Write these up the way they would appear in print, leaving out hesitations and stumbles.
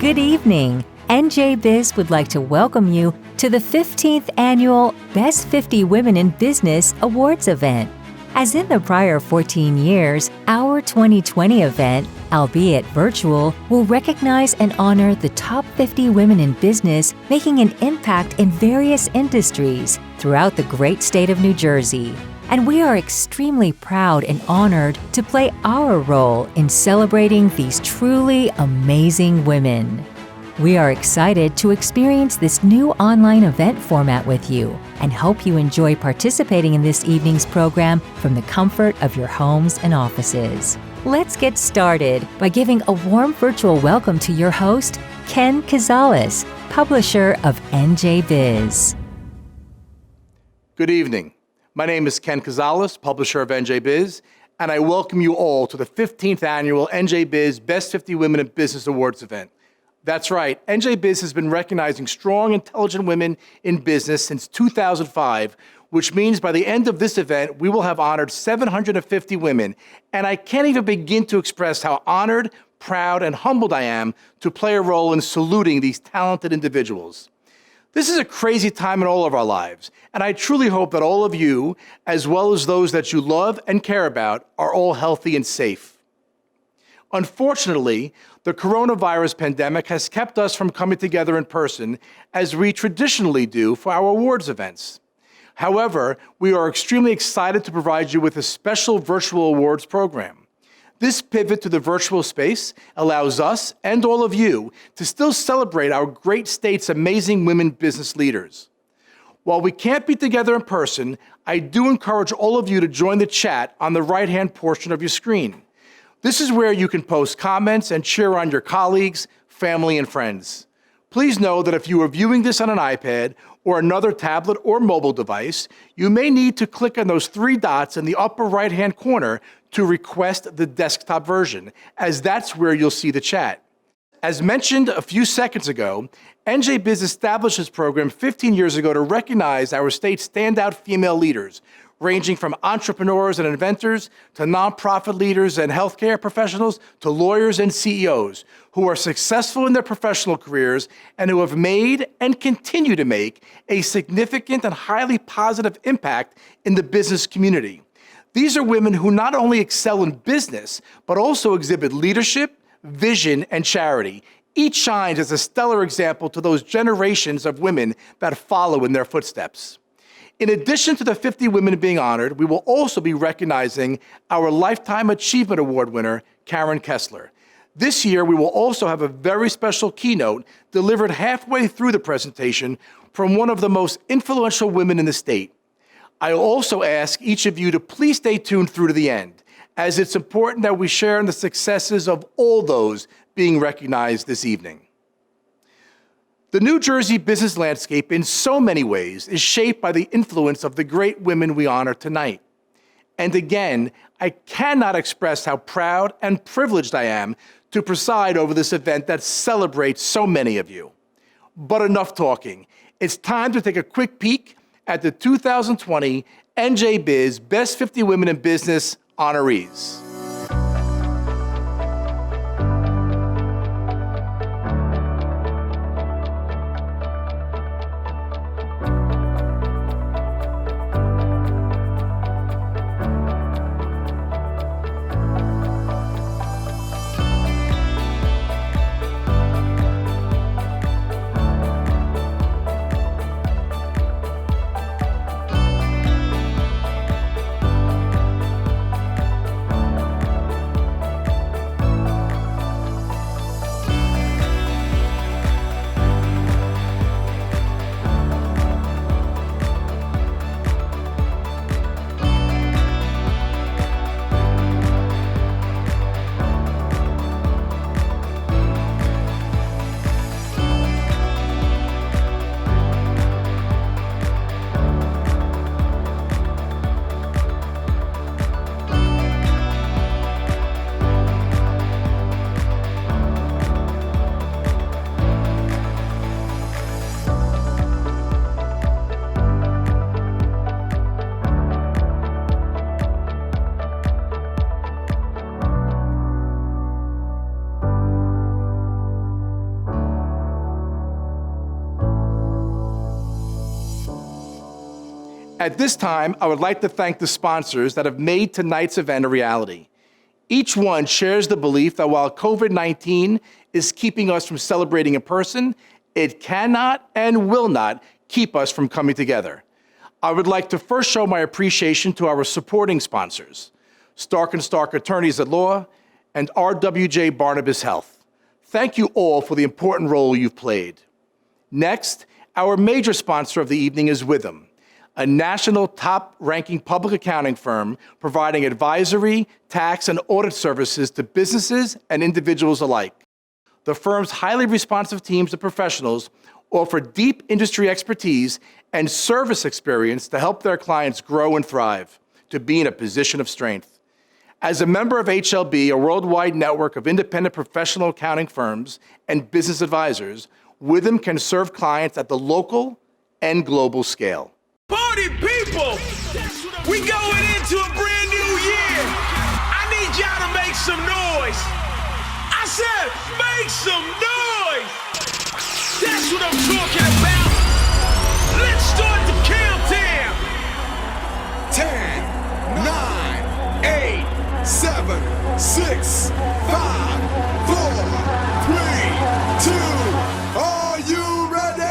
Good evening. NJBIZ would like to welcome you to the 15th annual Best 50 Women in Business Awards event. As in the prior 14 years, our 2020 event, albeit virtual, will recognize and honor the top 50 women in business making an impact in various industries throughout the great state of New Jersey. And we are extremely proud and honored to play our role in celebrating these truly amazing women. We are excited to experience this new online event format with you and hope you enjoy participating in this evening's program from the comfort of your homes and offices. Let's get started by giving a warm virtual welcome to your host, Ken Cazales, publisher of NJBIZ. Good evening. My name is Ken Cazales, publisher of NJBIZ, and I welcome you all to the 15th annual NJBIZ Best 50 Women in Business Awards event. That's right, NJBIZ has been recognizing strong, intelligent women in business since 2005, which means by the end of this event, we will have honored 750 women, and I can't even begin to express how honored, proud, and humbled I am to play a role in saluting these talented individuals. This is a crazy time in all of our lives, and I truly hope that all of you, as well as those that you love and care about, are all healthy and safe. Unfortunately, the coronavirus pandemic has kept us from coming together in person as we traditionally do for our awards events. However, we are extremely excited to provide you with a special virtual awards program. This pivot to the virtual space allows us and all of you to still celebrate our great state's amazing women business leaders. While we can't be together in person, I do encourage all of you to join the chat on the right-hand portion of your screen. This is where you can post comments and cheer on your colleagues, family, and friends. Please know that if you are viewing this on an iPad or another tablet or mobile device, you may need to click on those three dots in the upper right-hand corner to request the desktop version, as that's where you'll see the chat. As mentioned a few seconds ago, NJBIZ established this program 15 years ago to recognize our state's standout female leaders, ranging from entrepreneurs and inventors to nonprofit leaders and healthcare professionals to lawyers and CEOs who are successful in their professional careers and who have made and continue to make a significant and highly positive impact in the business community. These are women who not only excel in business, but also exhibit leadership, vision, and charity. Each shines as a stellar example to those generations of women that follow in their footsteps. In addition to the 50 women being honored, we will also be recognizing our Lifetime Achievement Award winner, Karen Kessler. This year, we will also have a very special keynote delivered halfway through the presentation from one of the most influential women in the state. I also ask each of you to please stay tuned through to the end, as it's important that we share in the successes of all those being recognized this evening. The New Jersey business landscape in so many ways is shaped by the influence of the great women we honor tonight. And again, I cannot express how proud and privileged I am to preside over this event that celebrates so many of you. But enough talking. It's time to take a quick peek at the 2020 NJBIZ Best 50 Women in Business honorees. At this time, I would like to thank the sponsors that have made tonight's event a reality. Each one shares the belief that while COVID-19 is keeping us from celebrating in person, it cannot and will not keep us from coming together. I would like to first show my appreciation to our supporting sponsors, Stark & Stark Attorneys at Law and RWJ Barnabas Health. Thank you all for the important role you've played. Next, our major sponsor of the evening is Witham, a national top-ranking public accounting firm providing advisory, tax, and audit services to businesses and individuals alike. The firm's highly responsive teams of professionals offer deep industry expertise and service experience to help their clients grow and thrive, to be in a position of strength. As a member of HLB, a worldwide network of independent professional accounting firms and business advisors, Witham can serve clients at the local and global scale. Party people, we going into a brand new year. I need y'all to make some noise. I said, make some noise. That's what I'm talking about. Let's start the countdown. 10, 9, 8, 7, 6, 5, 4, 3, 2. Are you ready?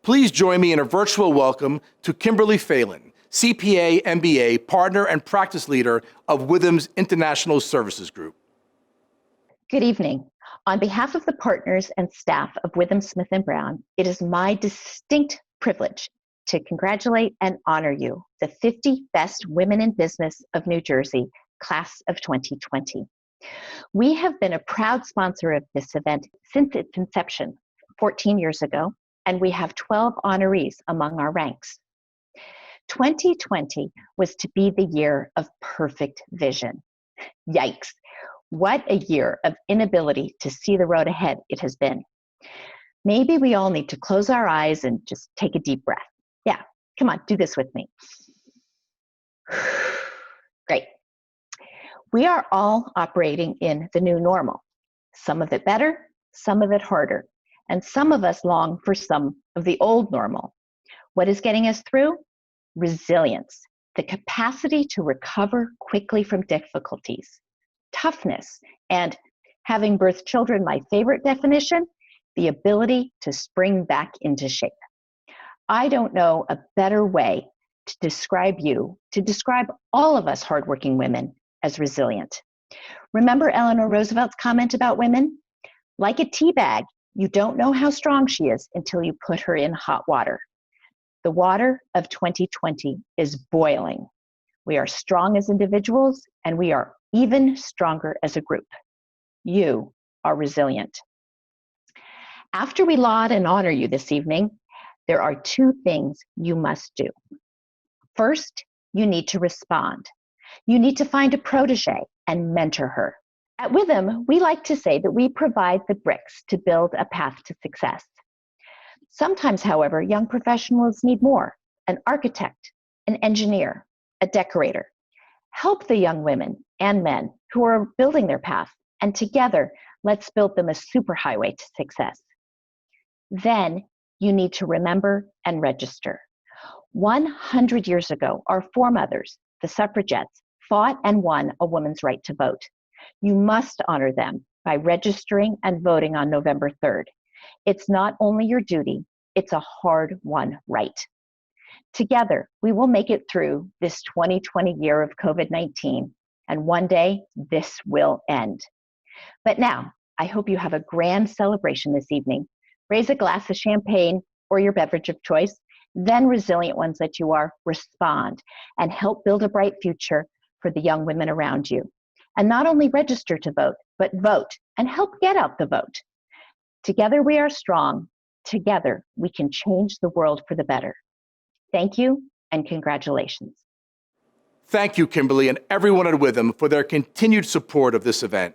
Please join me in a virtual welcome to Kimberly Phelan, CPA, MBA, partner and practice leader of Witham's International Services Group. Good evening. On behalf of the partners and staff of Witham Smith & Brown, it is my distinct privilege to congratulate and honor you, the 50 Best Women in Business of New Jersey, Class of 2020. We have been a proud sponsor of this event since its inception 14 years ago, and we have 12 honorees among our ranks. 2020 was to be the year of perfect vision. Yikes, what a year of inability to see the road ahead it has been. Maybe we all need to close our eyes and just take a deep breath. Yeah, come on, do this with me. Great. We are all operating in the new normal. Some of it better, some of it harder, and some of us long for some of the old normal. What is getting us through? Resilience, the capacity to recover quickly from difficulties, toughness, and having birthed children, my favorite definition, the ability to spring back into shape. I don't know a better way to describe you, to describe all of us hardworking women as resilient. Remember Eleanor Roosevelt's comment about women? Like a tea bag, you don't know how strong she is until you put her in hot water. The water of 2020 is boiling. We are strong as individuals, and we are even stronger as a group. You are resilient. After we laud and honor you this evening, there are two things you must do. First, you need to respond. You need to find a protege and mentor her. At Witham, we like to say that we provide the bricks to build a path to success. Sometimes, however, young professionals need more: an architect, an engineer, a decorator. Help the young women and men who are building their path, and together, let's build them a superhighway to success. Then, you need to remember and register. 100 years ago, our foremothers, the suffragettes, fought and won a woman's right to vote. You must honor them by registering and voting on November 3rd. It's not only your duty, it's a hard-won right. Together, we will make it through this 2020 year of COVID-19, and one day this will end. But now, I hope you have a grand celebration this evening. Raise a glass of champagne or your beverage of choice, then resilient ones that you are, respond and help build a bright future for the young women around you. And not only register to vote, but vote and help get out the vote. Together we are strong. Together we can change the world for the better. Thank you and congratulations. Thank you, Kimberly, and everyone at Witham for their continued support of this event.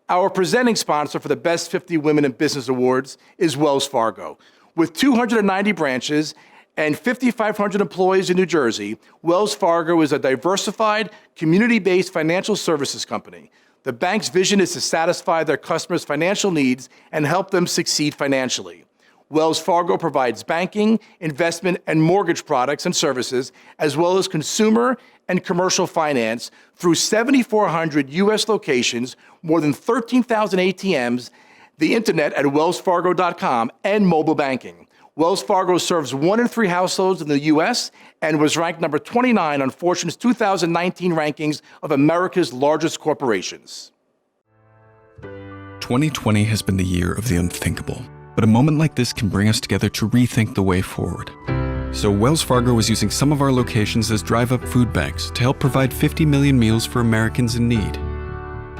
Our presenting sponsor for the Best 50 Women in Business Awards is Wells Fargo. With 290 branches and 5,500 employees in New Jersey, Wells Fargo is a diversified, community-based financial services company. The bank's vision is to satisfy their customers' financial needs and help them succeed financially. Wells Fargo provides banking, investment, and mortgage products and services, as well as consumer and commercial finance through 7,400 U.S. locations, more than 13,000 ATMs, the internet at wellsfargo.com, and mobile banking. Wells Fargo serves 1 in 3 households in the U.S. and was ranked number 29 on Fortune's 2019 rankings of America's largest corporations. 2020 has been the year of the unthinkable. But a moment like this can bring us together to rethink the way forward. So Wells Fargo is using some of our locations as drive-up food banks to help provide 50 million meals for Americans in need,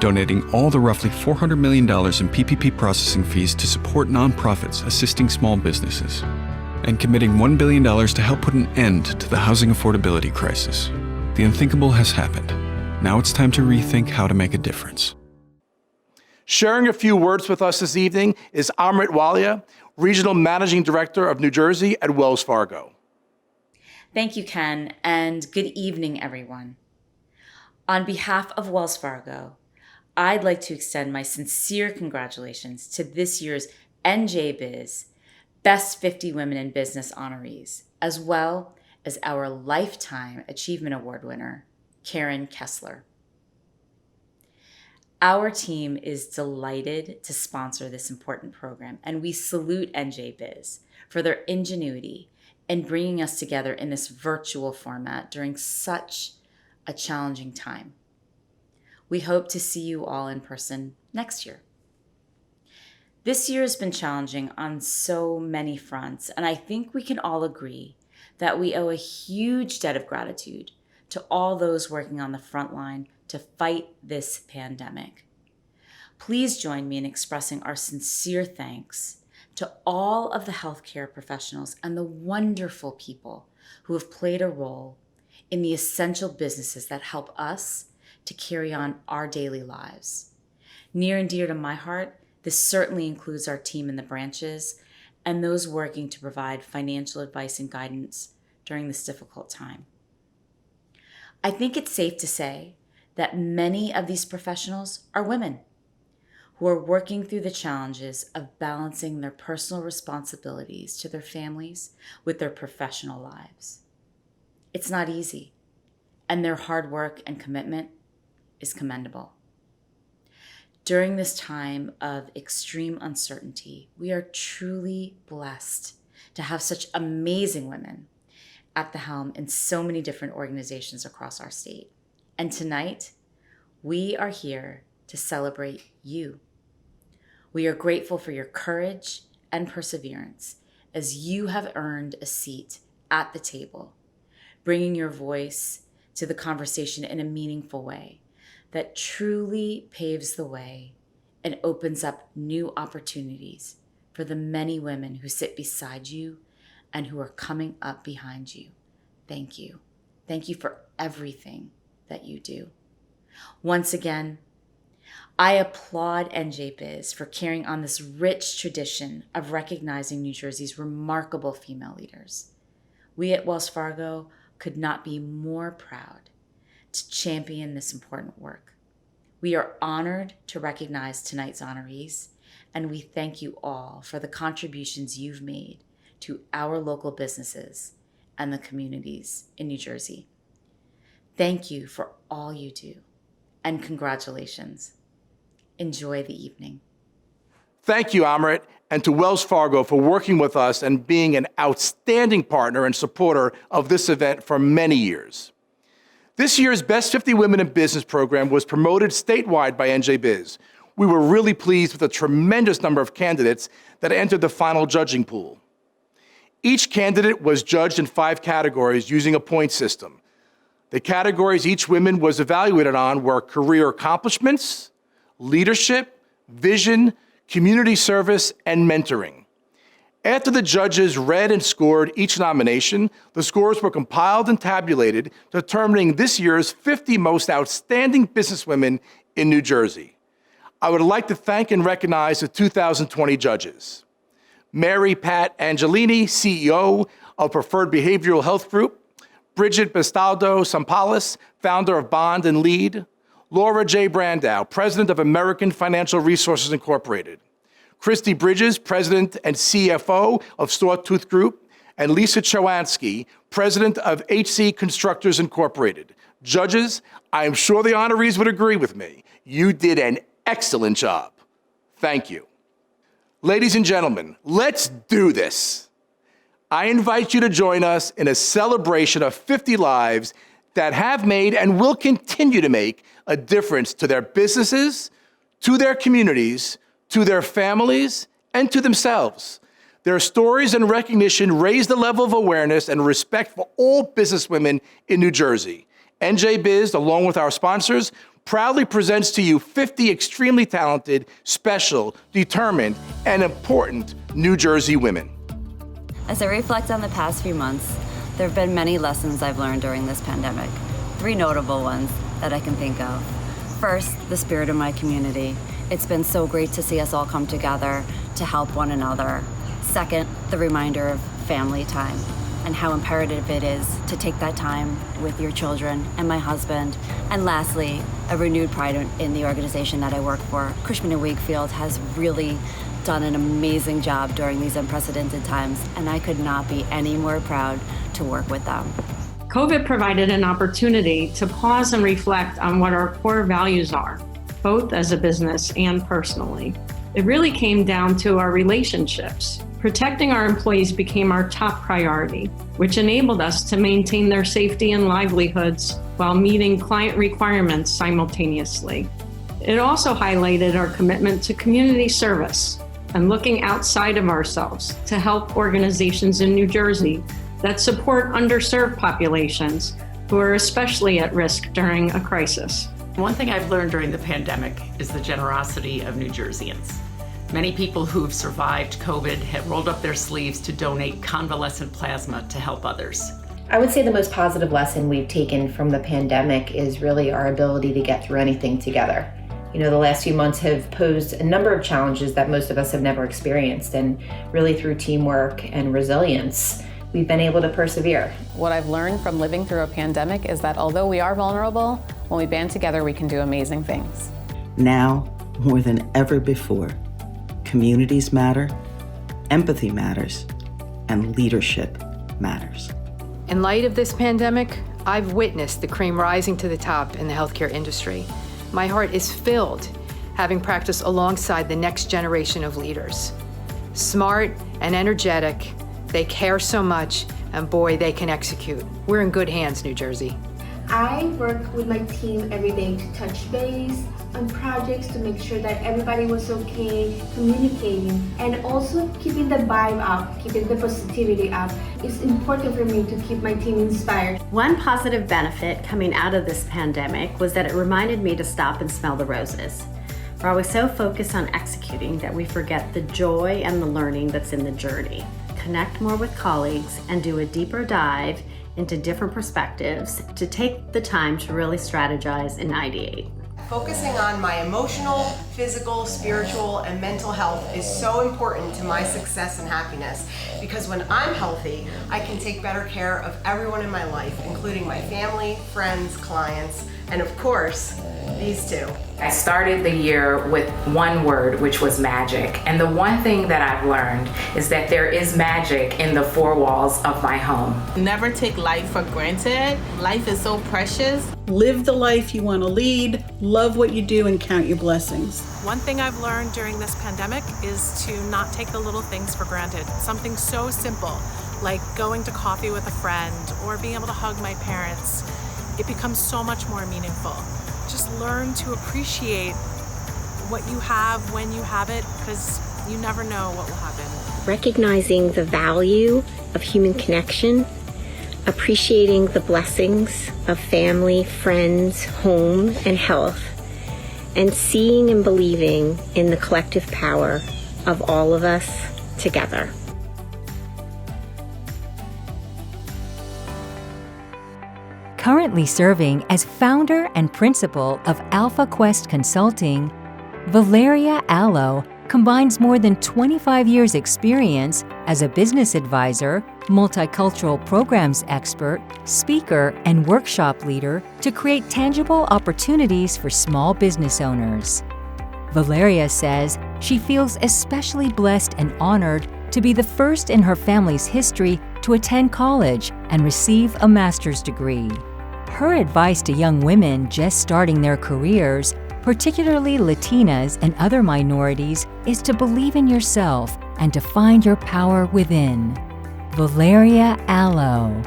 donating all the roughly $400 million in PPP processing fees to support nonprofits assisting small businesses, and committing $1 billion to help put an end to the housing affordability crisis. The unthinkable has happened. Now it's time to rethink how to make a difference. Sharing a few words with us this evening is Amrit Walia, Regional Managing Director of New Jersey at Wells Fargo. Thank you, Ken, and good evening, everyone. On behalf of Wells Fargo, I'd like to extend my sincere congratulations to this year's NJBIZ Best 50 Women in Business honorees, as well as our Lifetime Achievement Award winner, Karen Kessler. Our team is delighted to sponsor this important program, and we salute NJBIZ for their ingenuity in bringing us together in this virtual format during such a challenging time. We hope to see you all in person next year. This year has been challenging on so many fronts, and I think we can all agree that we owe a huge debt of gratitude to all those working on the front line to fight this pandemic. Please join me in expressing our sincere thanks to all of the healthcare professionals and the wonderful people who have played a role in the essential businesses that help us to carry on our daily lives. Near and dear to my heart, this certainly includes our team in the branches and those working to provide financial advice and guidance during this difficult time. I think it's safe to say that many of these professionals are women who are working through the challenges of balancing their personal responsibilities to their families with their professional lives. It's not easy, and their hard work and commitment is commendable. During this time of extreme uncertainty, we are truly blessed to have such amazing women at the helm in so many different organizations across our state. And tonight, we are here to celebrate you. We are grateful for your courage and perseverance as you have earned a seat at the table, bringing your voice to the conversation in a meaningful way that truly paves the way and opens up new opportunities for the many women who sit beside you and who are coming up behind you. Thank you. Thank you for everything that you do. Once again, I applaud NJBIZ for carrying on this rich tradition of recognizing New Jersey's remarkable female leaders. We at Wells Fargo could not be more proud to champion this important work. We are honored to recognize tonight's honorees, and we thank you all for the contributions you've made to our local businesses and the communities in New Jersey. Thank you for all you do, and congratulations. Enjoy the evening. Thank you, Amrit, and to Wells Fargo for working with us and being an outstanding partner and supporter of this event for many years. This year's Best 50 Women in Business program was promoted statewide by NJBIZ. We were really pleased with the tremendous number of candidates that entered the final judging pool. Each candidate was judged in 5 categories using a point system. The categories each woman was evaluated on were career accomplishments, leadership, vision, community service, and mentoring. After the judges read and scored each nomination, the scores were compiled and tabulated, determining this year's 50 most outstanding businesswomen in New Jersey. I would like to thank and recognize the 2020 judges. Mary Pat Angelini, CEO of Preferred Behavioral Health Group, Bridget Bastaldo Sampalis, founder of Bond and Lead, Laura J. Brandow, president of American Financial Resources Incorporated, Christy Bridges, president and CFO of Sawtooth Group, and Lisa Chowansky, president of HC Constructors Incorporated. Judges, I am sure the honorees would agree with me. You did an excellent job. Thank you. Ladies and gentlemen, let's do this. I invite you to join us in a celebration of 50 lives that have made and will continue to make a difference to their businesses, to their communities, to their families, and to themselves. Their stories and recognition raise the level of awareness and respect for all businesswomen in New Jersey. NJBIZ, along with our sponsors, proudly presents to you 50 extremely talented, special, determined, and important New Jersey women. As I reflect on the past few months, there have been many lessons I've learned during this pandemic. 3 notable ones that I can think of. First, the spirit of my community. It's been so great to see us all come together to help one another. Second, the reminder of family time and how imperative it is to take that time with your children and my husband. And lastly, a renewed pride in the organization that I work for. Cushman & Wakefield has really done an amazing job during these unprecedented times, and I could not be any more proud to work with them. COVID provided an opportunity to pause and reflect on what our core values are, both as a business and personally. It really came down to our relationships. Protecting our employees became our top priority, which enabled us to maintain their safety and livelihoods while meeting client requirements simultaneously. It also highlighted our commitment to community service and looking outside of ourselves to help organizations in New Jersey that support underserved populations who are especially at risk during a crisis. One thing I've learned during the pandemic is the generosity of New Jerseyans. Many people who've survived COVID have rolled up their sleeves to donate convalescent plasma to help others. I would say the most positive lesson we've taken from the pandemic is really our ability to get through anything together. You know, the last few months have posed a number of challenges that most of us have never experienced, and really through teamwork and resilience, we've been able to persevere. What I've learned from living through a pandemic is that although we are vulnerable, when we band together, we can do amazing things. Now, more than ever before, communities matter, empathy matters, and leadership matters. In light of this pandemic, I've witnessed the cream rising to the top in the healthcare industry. My heart is filled having practiced alongside the next generation of leaders. Smart and energetic, they care so much, and boy, they can execute. We're in good hands, New Jersey. I work with my team every day to touch base on projects to make sure that everybody was okay, communicating, and also keeping the vibe up, keeping the positivity up. It's important for me to keep my team inspired. One positive benefit coming out of this pandemic was that it reminded me to stop and smell the roses. We're always so focused on executing that we forget the joy and the learning that's in the journey. Connect more with colleagues and do a deeper dive into different perspectives to take the time to really strategize and ideate. Focusing on my emotional, physical, spiritual, and mental health is so important to my success and happiness, because when I'm healthy, I can take better care of everyone in my life, including my family, friends, clients, and of course, These two. I started the year with one word, which was magic. And the one thing that I've learned is that there is magic in the four walls of my home. Never take life for granted. Life is so precious. Live the life you want to lead, love what you do, and count your blessings. One thing I've learned during this pandemic is to not take the little things for granted. Something so simple, like going to coffee with a friend or being able to hug my parents. It becomes so much more meaningful. Just learn to appreciate what you have when you have it, because you never know what will happen. Recognizing the value of human connection, appreciating the blessings of family, friends, home, and health, and seeing and believing in the collective power of all of us together. Currently serving as founder and principal of Alpha Quest Consulting, Valeria Allo combines more than 25 years' experience as a business advisor, multicultural programs expert, speaker, and workshop leader to create tangible opportunities for small business owners. Valeria says she feels especially blessed and honored to be the first in her family's history to attend college and receive a master's degree. Her advice to young women just starting their careers, particularly Latinas and other minorities, is to believe in yourself and to find your power within. Valeria Allo.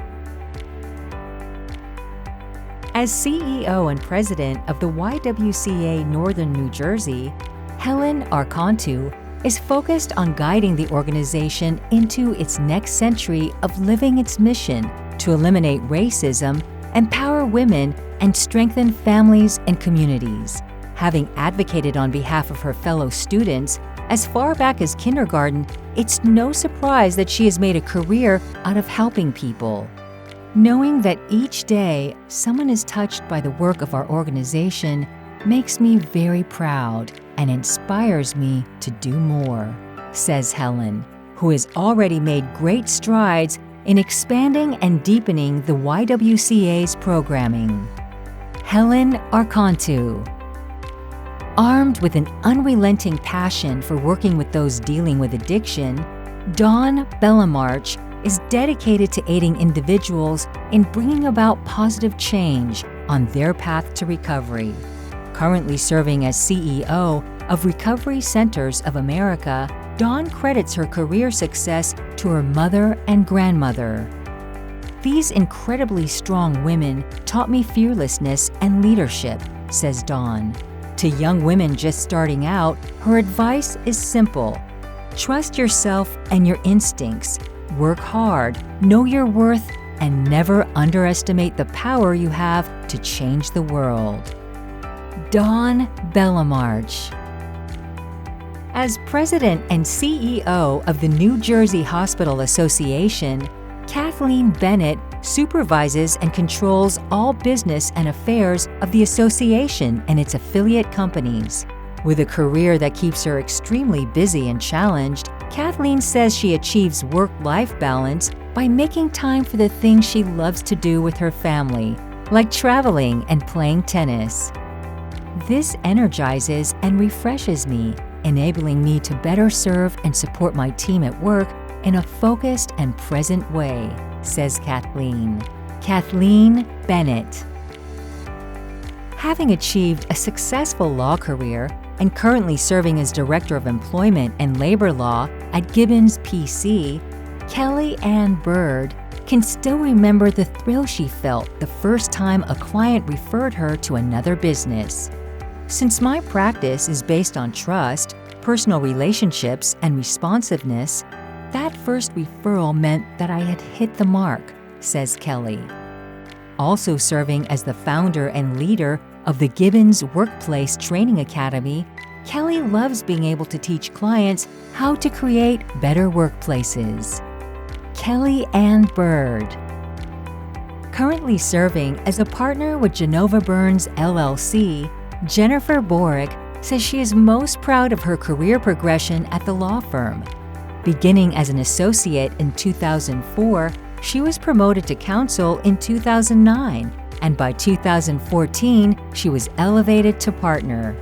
As CEO and president of the YWCA Northern New Jersey, Helen Arcantu is focused on guiding the organization into its next century of living its mission to eliminate racism, empower women, and strengthen families and communities. Having advocated on behalf of her fellow students as far back as kindergarten, it's no surprise that she has made a career out of helping people. Knowing that each day someone is touched by the work of our organization makes me very proud and inspires me to do more, says Helen, who has already made great strides in expanding and deepening the YWCA's programming. Helen Arcantu. Armed with an unrelenting passion for working with those dealing with addiction, Dawn Bellamarch is dedicated to aiding individuals in bringing about positive change on their path to recovery. Currently serving as CEO of Recovery Centers of America, Dawn credits her career success to her mother and grandmother. These incredibly strong women taught me fearlessness and leadership, says Dawn. To young women just starting out, her advice is simple. Trust yourself and your instincts. Work hard, know your worth, and never underestimate the power you have to change the world. Dawn Bellamarch. As president and CEO of the New Jersey Hospital Association, Kathleen Bennett supervises and controls all business and affairs of the association and its affiliate companies. With a career that keeps her extremely busy and challenged, Kathleen says she achieves work-life balance by making time for the things she loves to do with her family, like traveling and playing tennis. This energizes and refreshes me, enabling me to better serve and support my team at work in a focused and present way, says Kathleen. Kathleen Bennett. Having achieved a successful law career and currently serving as Director of Employment and Labor Law at Gibbons PC, Kelly Ann Bird can still remember the thrill she felt the first time a client referred her to another business. Since my practice is based on trust, personal relationships, and responsiveness, that first referral meant that I had hit the mark, says Kelly. Also serving as the founder and leader of the Gibbons Workplace Training Academy, Kelly loves being able to teach clients how to create better workplaces. Kelly Ann Bird. Currently serving as a partner with Genova Burns LLC, Jennifer Borick says she is most proud of her career progression at the law firm. Beginning as an associate in 2004, she was promoted to counsel in 2009 and by 2014, she was elevated to partner.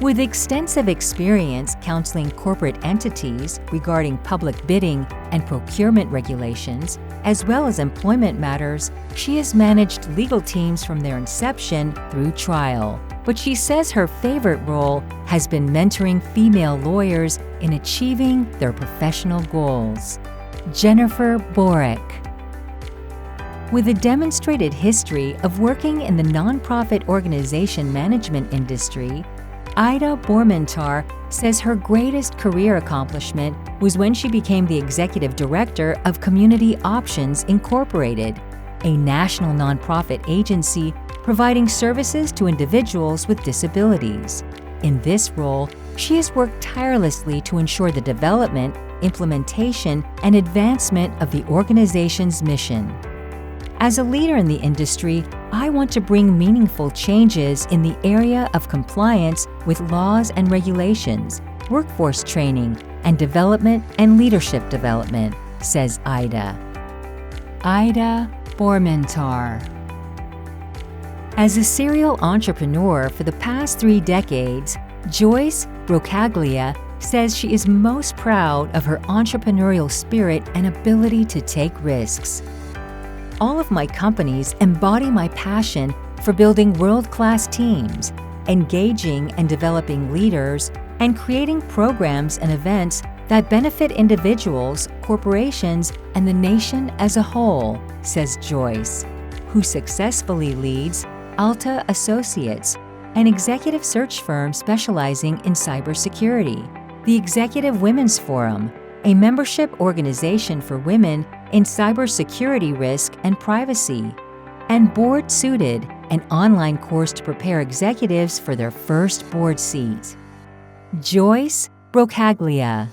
With extensive experience counseling corporate entities regarding public bidding and procurement regulations, as well as employment matters, she has managed legal teams from their inception through trial. But she says her favorite role has been mentoring female lawyers in achieving their professional goals. Jennifer Borick. With a demonstrated history of working in the nonprofit organization management industry, Ida Bormentar says her greatest career accomplishment was when she became the executive director of Community Options Incorporated, a national nonprofit agency providing services to individuals with disabilities. In this role, she has worked tirelessly to ensure the development, implementation, and advancement of the organization's mission. As a leader in the industry, I want to bring meaningful changes in the area of compliance with laws and regulations, workforce training, and development and leadership development, says Ida. Ida Bormentar. As a serial entrepreneur for the past 3 decades, Joyce Brocaglia says she is most proud of her entrepreneurial spirit and ability to take risks. All of my companies embody my passion for building world-class teams, engaging and developing leaders, and creating programs and events that benefit individuals, corporations, and the nation as a whole, says Joyce, who successfully leads Alta Associates, an executive search firm specializing in cybersecurity, the Executive Women's Forum, a membership organization for women in cybersecurity risk and privacy, and Board Suited, an online course to prepare executives for their first board seat. Joyce Brocaglia.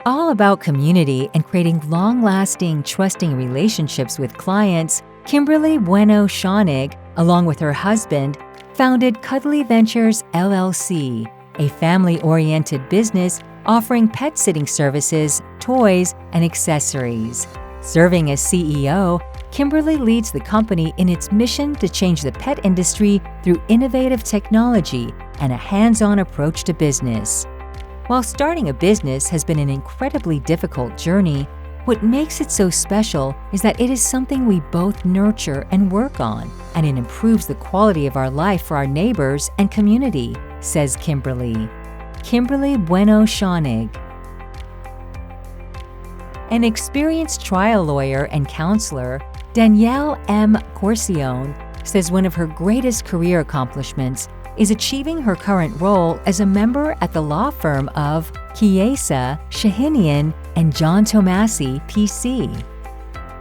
All about community and creating long-lasting, trusting relationships with clients, Kimberly Bueno Schoenig, along with her husband, founded Cuddly Ventures LLC, a family-oriented business offering pet sitting services, toys, and accessories. Serving as CEO, Kimberly leads the company in its mission to change the pet industry through innovative technology and a hands-on approach to business. While starting a business has been an incredibly difficult journey, what makes it so special is that it is something we both nurture and work on, and it improves the quality of our life for our neighbors and community, says Kimberly. Kimberly Bueno Schoenig. An experienced trial lawyer and counselor, Danielle M. Corcione, says one of her greatest career accomplishments is achieving her current role as a member at the law firm of Chiesa, Shahinian, and John Tomasi, P.C.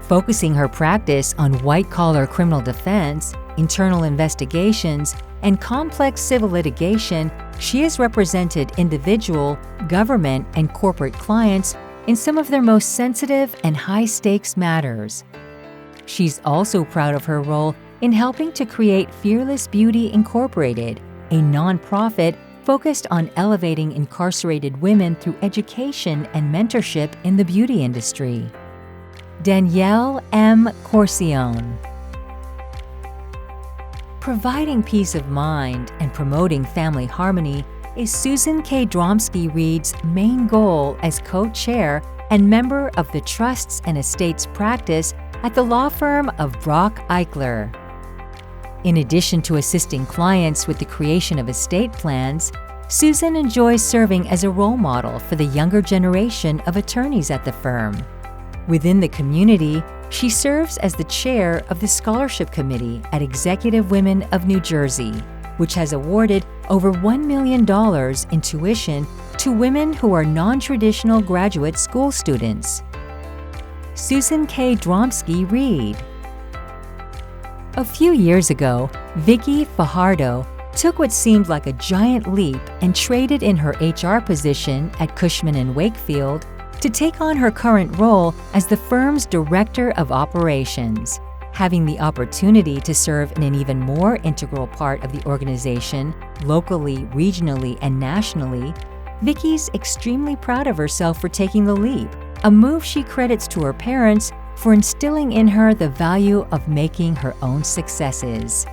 Focusing her practice on white-collar criminal defense, internal investigations, and complex civil litigation, she has represented individual, government, and corporate clients in some of their most sensitive and high-stakes matters. She's also proud of her role in helping to create Fearless Beauty Incorporated, a nonprofit focused on elevating incarcerated women through education and mentorship in the beauty industry. Danielle M. Corcione. Providing peace of mind and promoting family harmony is Susan K. Dromsky-Reed's main goal as co-chair and member of the Trusts and Estates practice at the law firm of Brock Eichler. In addition to assisting clients with the creation of estate plans, Susan enjoys serving as a role model for the younger generation of attorneys at the firm. Within the community, she serves as the chair of the Scholarship Committee at Executive Women of New Jersey, which has awarded over $1 million in tuition to women who are non-traditional graduate school students. Susan K. Dromsky-Reed. A few years ago, Vicky Fajardo took what seemed like a giant leap and traded in her HR position at Cushman & Wakefield to take on her current role as the firm's Director of Operations. Having the opportunity to serve in an even more integral part of the organization, locally, regionally, and nationally, Vicky's extremely proud of herself for taking the leap, a move she credits to her parents for instilling in her the value of making her own successes.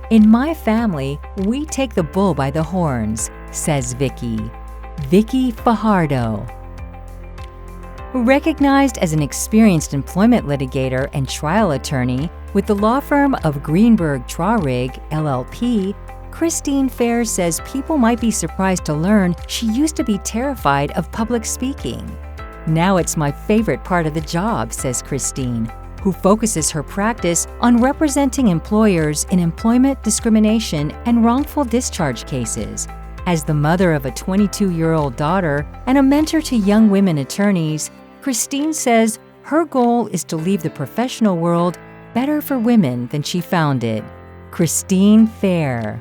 "In my family, we take the bull by the horns," says Vicky. Vicky Fajardo. Recognized as an experienced employment litigator and trial attorney with the law firm of Greenberg Traurig, LLP, Christine Fair says people might be surprised to learn she used to be terrified of public speaking. "Now it's my favorite part of the job," says Christine, who focuses her practice on representing employers in employment discrimination and wrongful discharge cases. As the mother of a 22-year-old daughter and a mentor to young women attorneys, Christine says her goal is to leave the professional world better for women than she found it. Christine Fair.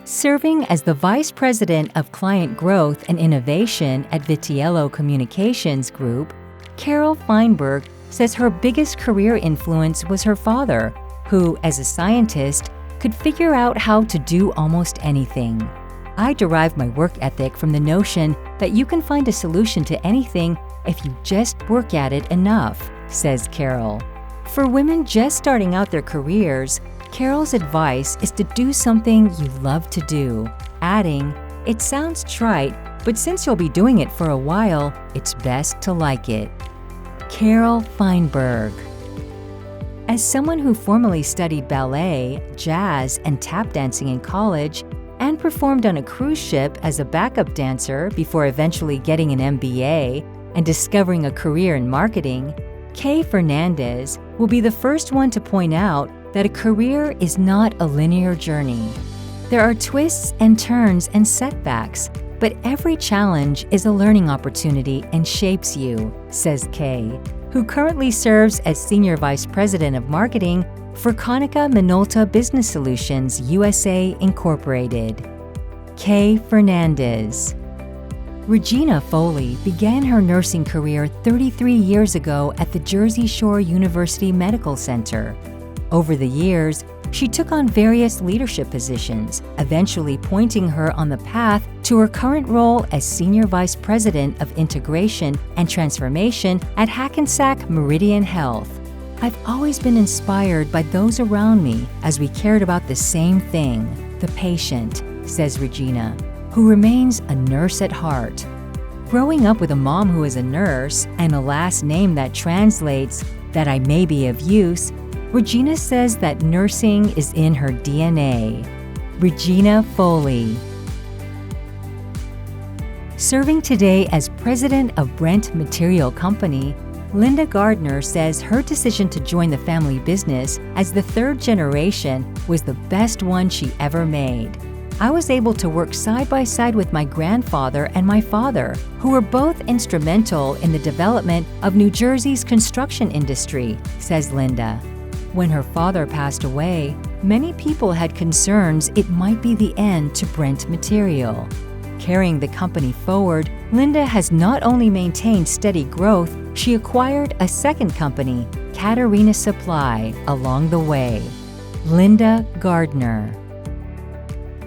Serving as the Vice President of Client Growth and Innovation at Vitiello Communications Group, Carol Feinberg says her biggest career influence was her father, who, as a scientist, could figure out how to do almost anything. "I derive my work ethic from the notion that you can find a solution to anything if you just work at it enough," says Carol. For women just starting out their careers, Carol's advice is to do something you love to do, adding, "It sounds trite, but since you'll be doing it for a while, it's best to like it." Carol Feinberg. As someone who formerly studied ballet, jazz, and tap dancing in college, and performed on a cruise ship as a backup dancer before eventually getting an MBA and discovering a career in marketing, Kay Fernandez will be the first one to point out that a career is not a linear journey. There are twists and turns and setbacks, but every challenge is a learning opportunity and shapes you, says Kay, who currently serves as Senior Vice President of Marketing for Konica Minolta Business Solutions USA Incorporated. Kay Fernandez. Regina Foley began her nursing career 33 years ago at the Jersey Shore University Medical Center. Over the years, she took on various leadership positions, eventually pointing her on the path to her current role as Senior Vice President of Integration and Transformation at Hackensack Meridian Health. "I've always been inspired by those around me as we cared about the same thing, the patient," says Regina, who remains a nurse at heart. Growing up with a mom who is a nurse and a last name that translates "that I may be of use," Regina says that nursing is in her DNA. Regina Foley. Serving today as president of Brent Material Company, Linda Gardner says her decision to join the family business as the third generation was the best one she ever made. "I was able to work side by side with my grandfather and my father, who were both instrumental in the development of New Jersey's construction industry," says Linda. When her father passed away, many people had concerns it might be the end to Brent Material. Carrying the company forward, Linda has not only maintained steady growth, she acquired a second company, Katerina Supply, along the way. Linda Gardner.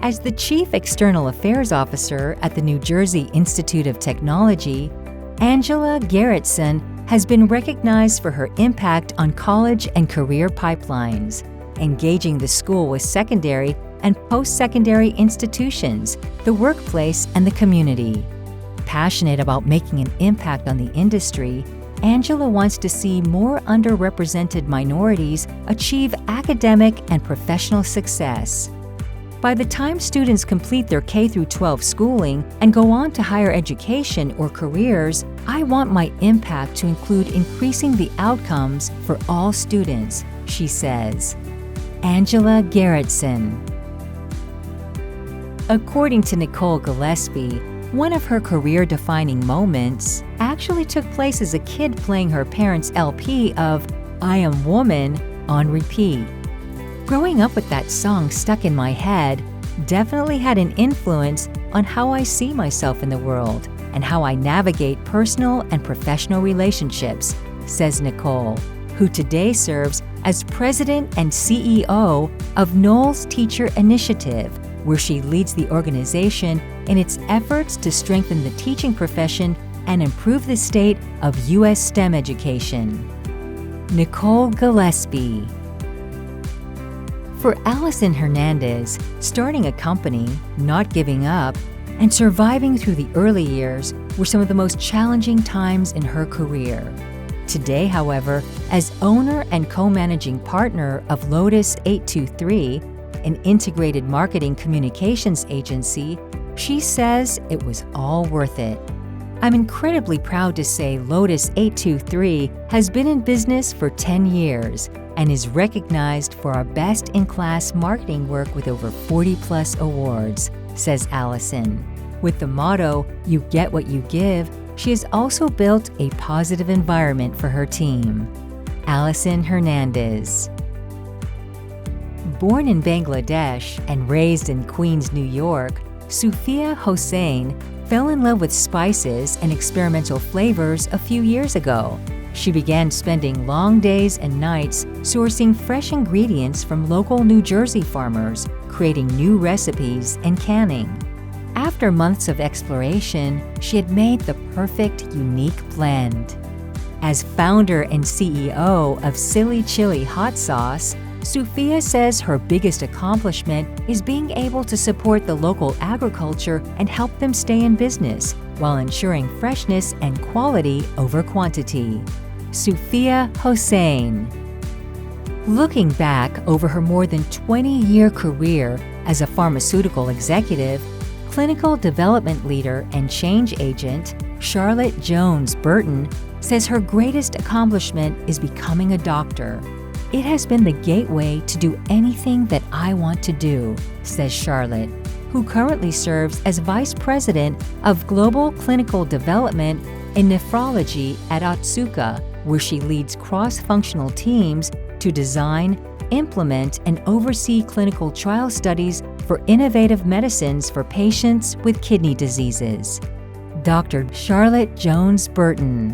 As the Chief External Affairs Officer at the New Jersey Institute of Technology, Angela Gerritsen has been recognized for her impact on college and career pipelines, engaging the school with secondary and post-secondary institutions, the workplace, and the community. Passionate about making an impact on the industry, Angela wants to see more underrepresented minorities achieve academic and professional success. By the time students complete their K-12 schooling and go on to higher education or careers, I want my impact to include increasing the outcomes for all students, she says. Angela Gerritsen. According to Nicole Gillespie, one of her career-defining moments actually took place as a kid playing her parents' LP of "I Am Woman" on repeat. Growing up with that song stuck in my head definitely had an influence on how I see myself in the world and how I navigate personal and professional relationships, says Nicole, who today serves as president and CEO of Knowles Teacher Initiative, where she leads the organization in its efforts to strengthen the teaching profession and improve the state of U.S. STEM education. Nicole Gillespie. For Allison Hernandez, starting a company, not giving up, and surviving through the early years were some of the most challenging times in her career. Today, however, as owner and co-managing partner of Lotus 823, an integrated marketing communications agency, she says it was all worth it. I'm incredibly proud to say Lotus 823 has been in business for 10 years and is recognized for our best-in-class marketing work with over 40-plus awards, says Allison. With the motto, "You get what you give," she has also built a positive environment for her team. Allison Hernandez. Born in Bangladesh and raised in Queens, New York, Sufia Hossain fell in love with spices and experimental flavors a few years ago. She began spending long days and nights sourcing fresh ingredients from local New Jersey farmers, creating new recipes and canning. After months of exploration, she had made the perfect, unique blend. As founder and CEO of Silly Chili Hot Sauce, Sufia says her biggest accomplishment is being able to support the local agriculture and help them stay in business while ensuring freshness and quality over quantity. Sufia Hossain. Looking back over her more than 20-year career as a pharmaceutical executive, clinical development leader and change agent, Charlotte Jones Burton, says her greatest accomplishment is becoming a doctor. "It has been the gateway to do anything that I want to do," says Charlotte, who currently serves as Vice President of Global Clinical Development in Nephrology at Otsuka, where she leads cross-functional teams to design, implement, and oversee clinical trial studies for innovative medicines for patients with kidney diseases. Dr. Charlotte Jones Burton.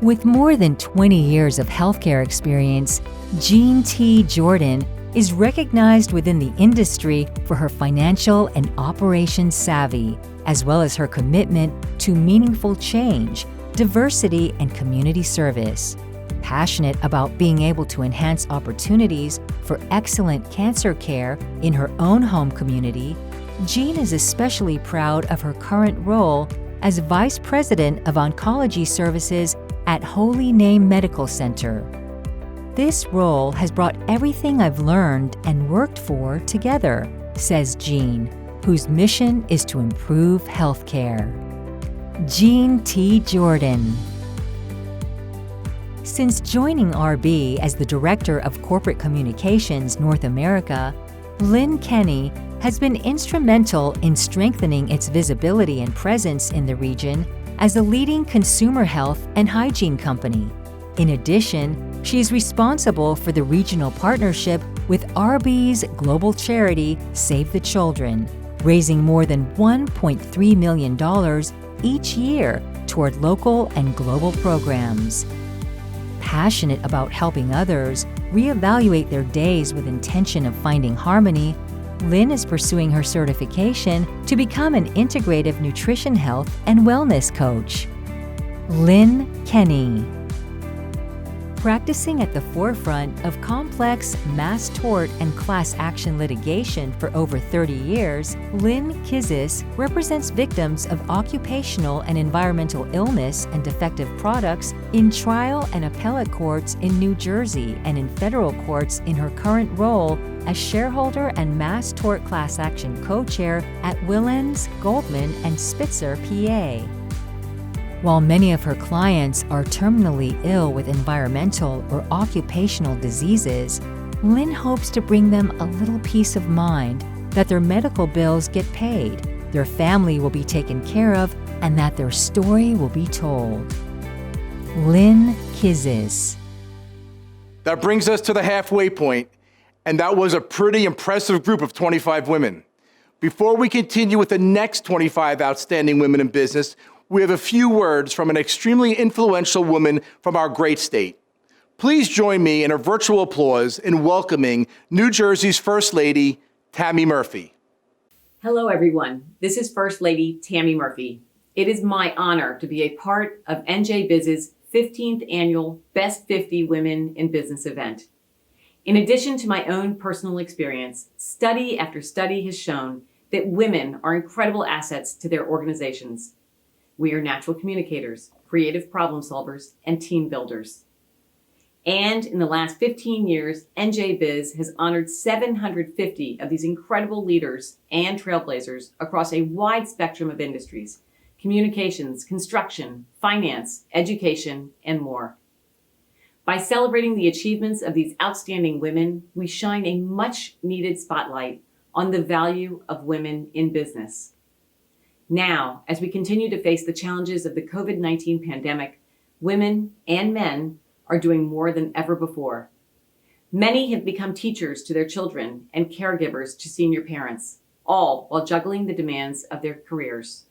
With more than 20 years of healthcare experience, Jean T. Jordan is recognized within the industry for her financial and operations savvy, as well as her commitment to meaningful change, diversity, and community service. Passionate about being able to enhance opportunities for excellent cancer care in her own home community, Jean is especially proud of her current role as Vice President of Oncology Services at Holy Name Medical Center. "This role has brought everything I've learned and worked for together," says Jean, whose mission is to improve healthcare. Jean T. Jordan. Since joining RB as the Director of Corporate Communications North America, Lynn Kenny has been instrumental in strengthening its visibility and presence in the region as a leading consumer health and hygiene company. In addition, she is responsible for the regional partnership with RB's global charity Save the Children, raising more than $1.3 million each year toward local and global programs. Passionate about helping others reevaluate their days with intention of finding harmony, Lynn is pursuing her certification to become an integrative nutrition health and wellness coach. Lynn Kenny. Practicing at the forefront of complex mass tort and class action litigation for over 30 years, Lynn Kizis represents victims of occupational and environmental illness and defective products in trial and appellate courts in New Jersey and in federal courts in her current role as shareholder and mass tort class action co-chair at Willens, Goldman, and Spitzer, PA. While many of her clients are terminally ill with environmental or occupational diseases, Lynn hopes to bring them a little peace of mind that their medical bills get paid, their family will be taken care of, and that their story will be told. Lynn Kizis. That brings us to the halfway point, and that was a pretty impressive group of 25 women. Before we continue with the next 25 outstanding women in business, we have a few words from an extremely influential woman from our great state. Please join me in a virtual applause in welcoming New Jersey's First Lady, Tammy Murphy. Hello, everyone. This is First Lady Tammy Murphy. It is my honor to be a part of NJBIZ's 15th annual Best 50 Women in Business event. In addition to my own personal experience, study after study has shown that women are incredible assets to their organizations. We are natural communicators, creative problem solvers, and team builders. And in the last 15 years, NJBIZ has honored 750 of these incredible leaders and trailblazers across a wide spectrum of industries: communications, construction, finance, education, and more. By celebrating the achievements of these outstanding women, we shine a much-needed spotlight on the value of women in business. Now, as we continue to face the challenges of the COVID-19 pandemic, women and men are doing more than ever before. Many have become teachers to their children and caregivers to senior parents, all while juggling the demands of their careers.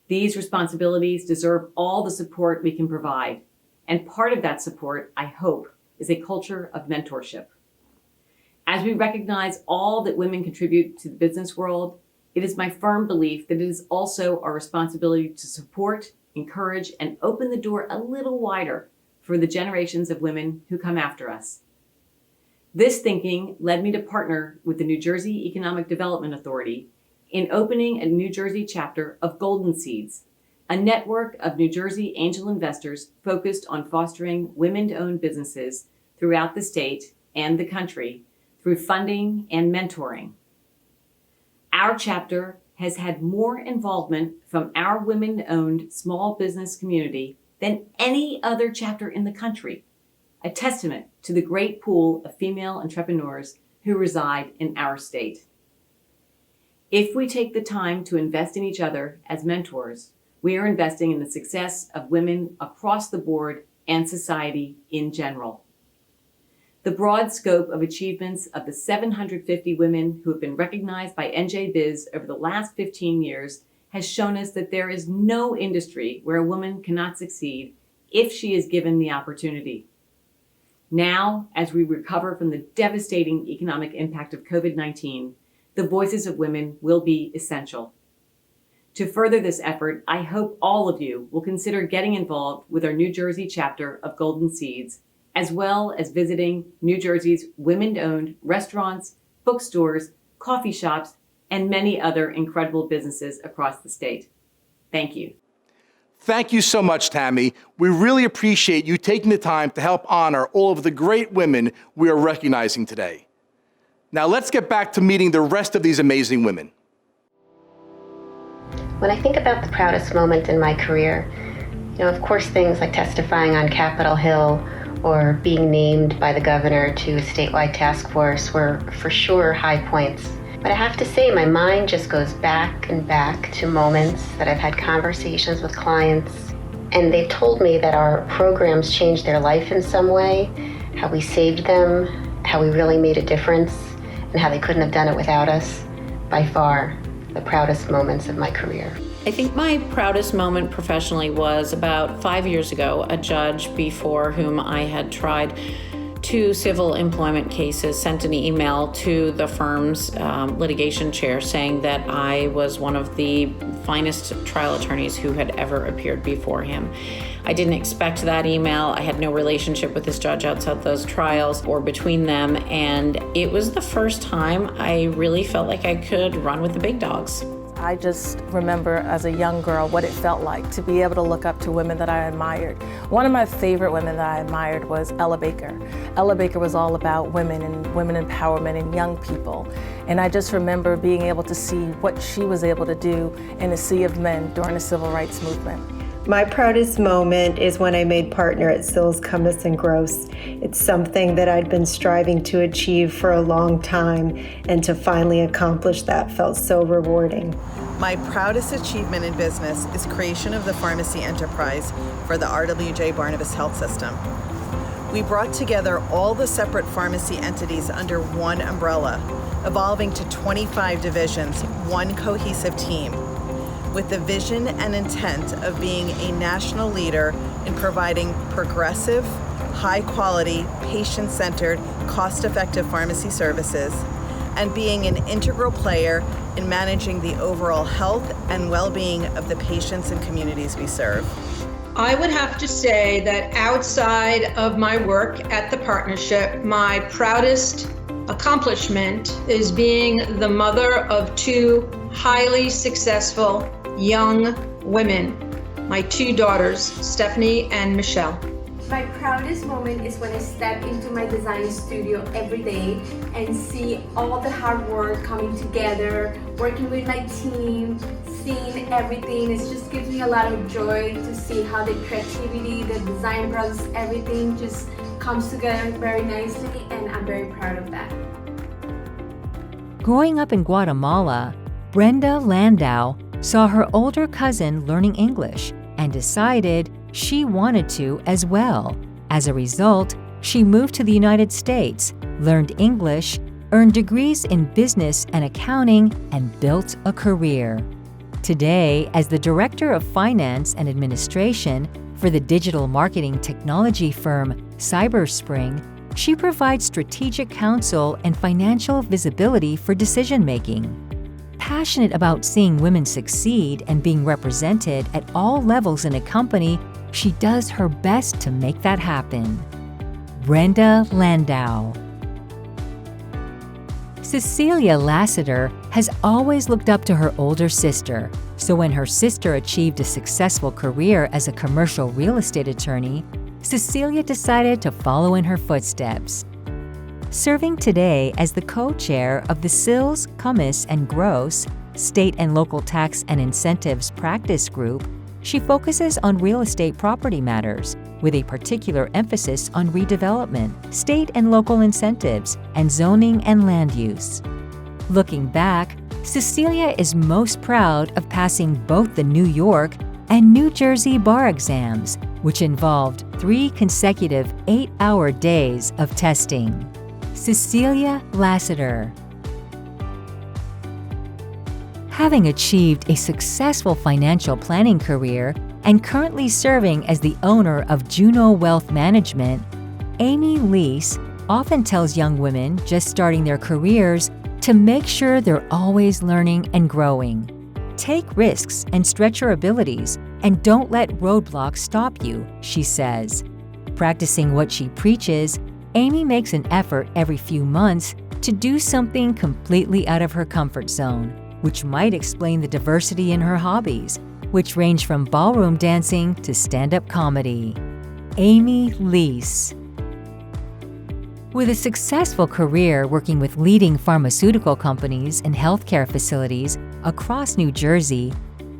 These responsibilities deserve all the support we can provide, and part of that support, I hope, is a culture of mentorship. As we recognize all that women contribute to the business world, it is my firm belief that it is also our responsibility to support, encourage, and open the door a little wider for the generations of women who come after us. This thinking led me to partner with the New Jersey Economic Development Authority in opening a New Jersey chapter of Golden Seeds, a network of New Jersey angel investors focused on fostering women-owned businesses throughout the state and the country through funding and mentoring. Our chapter has had more involvement from our women-owned small business community than any other chapter in the country, a testament to the great pool of female entrepreneurs who reside in our state. If we take the time to invest in each other as mentors, we are investing in the success of women across the board and society in general. The broad scope of achievements of the 750 women who have been recognized by NJBIZ over the last 15 years has shown us that there is no industry where a woman cannot succeed if she is given the opportunity. Now, as we recover from the devastating economic impact of COVID-19, the voices of women will be essential. To further this effort, I hope all of you will consider getting involved with our New Jersey chapter of Golden Seeds, as well as visiting New Jersey's women-owned restaurants, bookstores, coffee shops, and many other incredible businesses across the state. Thank you. Thank you so much, Tammy. We really appreciate you taking the time to help honor all of the great women we are recognizing today. Now let's get back to meeting the rest of these amazing women. When I think about the proudest moment in my career, of course things like testifying on Capitol Hill or being named by the governor to a statewide task force were for sure high points. But I have to say, my mind just goes back and back to moments that I've had conversations with clients, and they've told me that our programs changed their life in some way, how we saved them, how we really made a difference, and how they couldn't have done it without us. By far, the proudest moments of my career. I think my proudest moment professionally was about 5 years ago. A judge before whom I had tried 2 civil employment cases sent an email to the firm's litigation chair saying that I was one of the finest trial attorneys who had ever appeared before him. I didn't expect that email. I had no relationship with this judge outside those trials or between them, and it was the first time I really felt like I could run with the big dogs. I just remember as a young girl what it felt like to be able to look up to women that I admired. One of my favorite women that I admired was Ella Baker. Ella Baker was all about women and women empowerment and young people. And I just remember being able to see what she was able to do in a sea of men during the civil rights movement. My proudest moment is when I made partner at Sills, Cummins & Gross. It's something that I'd been striving to achieve for a long time, and to finally accomplish that felt so rewarding. My proudest achievement in business is creation of the pharmacy enterprise for the RWJ Barnabas Health System. We brought together all the separate pharmacy entities under one umbrella, evolving to 25 divisions, one cohesive team, with the vision and intent of being a national leader in providing progressive, high-quality, patient-centered, cost-effective pharmacy services, and being an integral player in managing the overall health and well-being of the patients and communities we serve. I would have to say that outside of my work at the partnership, my proudest accomplishment is being the mother of two highly successful young women, my two daughters, Stephanie and Michelle. My proudest moment is when I step into my design studio every day and see all the hard work coming together, working with my team, seeing everything. It just gives me a lot of joy to see how the creativity, the design process, everything just comes together very nicely, and I'm very proud of that. Growing up in Guatemala, Brenda Landau saw her older cousin learning English and decided she wanted to as well. As a result, she moved to the United States, learned English, earned degrees in business and accounting, and built a career. Today, as the Director of Finance and Administration for the digital marketing technology firm CyberSpring, she provides strategic counsel and financial visibility for decision-making. Passionate about seeing women succeed and being represented at all levels in a company, she does her best to make that happen. Brenda Landau. Cecilia Lassiter has always looked up to her older sister, so when her sister achieved a successful career as a commercial real estate attorney, Cecilia decided to follow in her footsteps. Serving today as the co-chair of the Sills, Cummins & Gross State and Local Tax and Incentives Practice Group, she focuses on real estate property matters, with a particular emphasis on redevelopment, state and local incentives, and zoning and land use. Looking back, Cecilia is most proud of passing both the New York and New Jersey bar exams, which involved 3 consecutive 8-hour days of testing. Cecilia Lassiter. Having achieved a successful financial planning career and currently serving as the owner of Juno Wealth Management, Amy Lease often tells young women just starting their careers to make sure they're always learning and growing. Take risks and stretch your abilities, and don't let roadblocks stop you, she says. Practicing what she preaches, Amy makes an effort every few months to do something completely out of her comfort zone, which might explain the diversity in her hobbies, which range from ballroom dancing to stand-up comedy. Amy Lease. With a successful career working with leading pharmaceutical companies and healthcare facilities across New Jersey,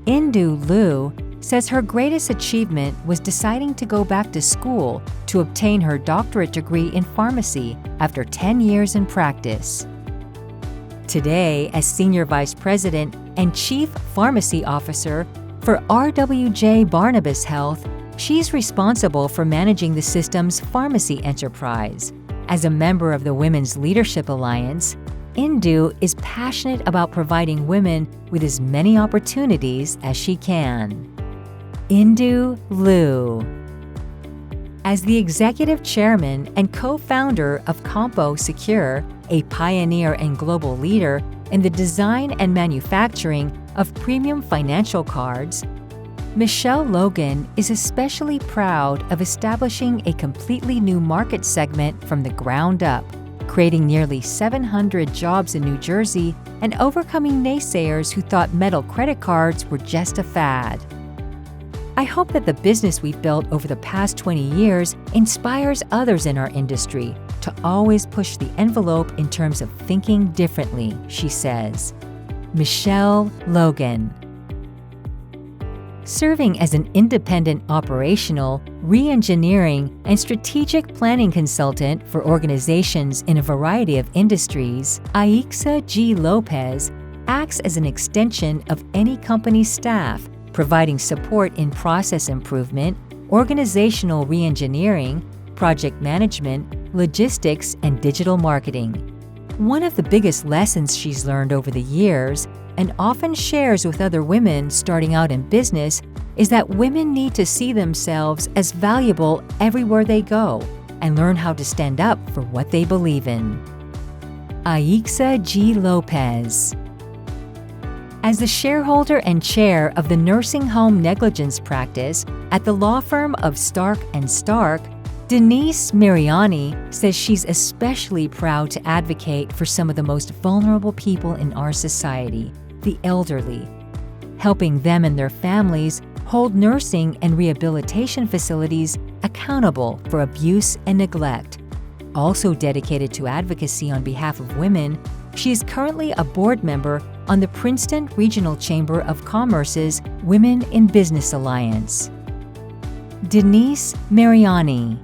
Indu Liu says her greatest achievement was deciding to go back to school to obtain her doctorate degree in pharmacy after 10 years in practice. Today, as Senior Vice President and Chief Pharmacy Officer for RWJ Barnabas Health, she's responsible for managing the system's pharmacy enterprise. As a member of the Women's Leadership Alliance, Indu is passionate about providing women with as many opportunities as she can. Indu Liu. As the executive chairman and co-founder of Compo Secure, a pioneer and global leader in the design and manufacturing of premium financial cards, Michelle Logan is especially proud of establishing a completely new market segment from the ground up, creating nearly 700 jobs in New Jersey and overcoming naysayers who thought metal credit cards were just a fad. I hope that the business we've built over the past 20 years inspires others in our industry to always push the envelope in terms of thinking differently, she says. Michelle Logan. Serving as an independent operational, re-engineering, and strategic planning consultant for organizations in a variety of industries, Aixa G. Lopez acts as an extension of any company's staff, providing support in process improvement, organizational re-engineering, project management, logistics, and digital marketing. One of the biggest lessons she's learned over the years, and often shares with other women starting out in business, is that women need to see themselves as valuable everywhere they go and learn how to stand up for what they believe in. Aixa G. Lopez. As the shareholder and chair of the nursing home negligence practice at the law firm of Stark & Stark, Denise Mariani says she's especially proud to advocate for some of the most vulnerable people in our society, the elderly, helping them and their families hold nursing and rehabilitation facilities accountable for abuse and neglect. Also dedicated to advocacy on behalf of women, she is currently a board member on the Princeton Regional Chamber of Commerce's Women in Business Alliance. Denise Mariani.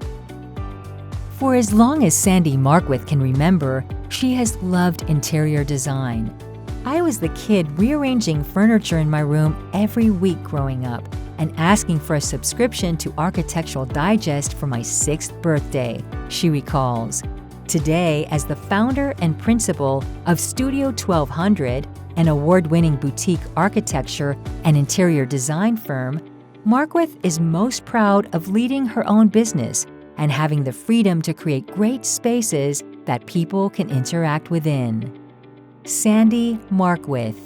For as long as Sandy Markwith can remember, she has loved interior design. I was the kid rearranging furniture in my room every week growing up and asking for a subscription to Architectural Digest for my 6th birthday, she recalls. Today, as the founder and principal of Studio 1200, an award-winning boutique architecture and interior design firm, Markwith is most proud of leading her own business and having the freedom to create great spaces that people can interact within. Sandy Markwith.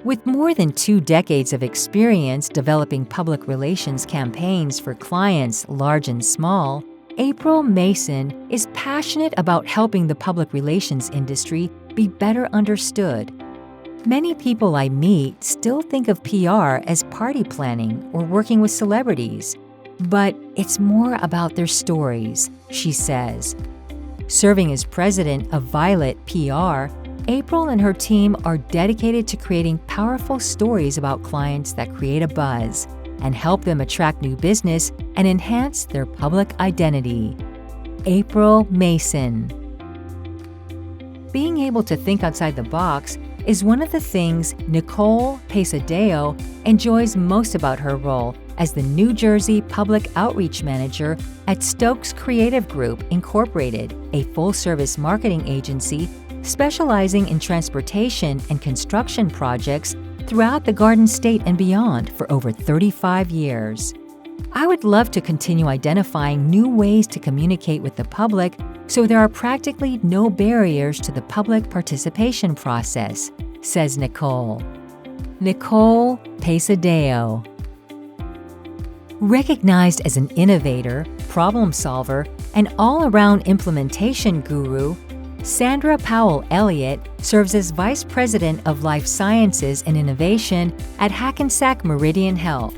With more than 2 decades of experience developing public relations campaigns for clients large and small, April Mason is passionate about helping the public relations industry be better understood. Many people I meet still think of PR as party planning or working with celebrities, but it's more about their stories, she says. Serving as president of Violet PR, April and her team are dedicated to creating powerful stories about clients that create a buzz and help them attract new business and enhance their public identity. April Mason. Being able to think outside the box is one of the things Nicole Pesadeo enjoys most about her role as the New Jersey Public Outreach Manager at Stokes Creative Group, Incorporated, a full-service marketing agency specializing in transportation and construction projects throughout the Garden State and beyond for over 35 years. I would love to continue identifying new ways to communicate with the public so there are practically no barriers to the public participation process, says Nicole. Nicole Pesadeo. Recognized as an innovator, problem solver, and all-around implementation guru, Sandra Powell Elliott serves as Vice President of Life Sciences and Innovation at Hackensack Meridian Health.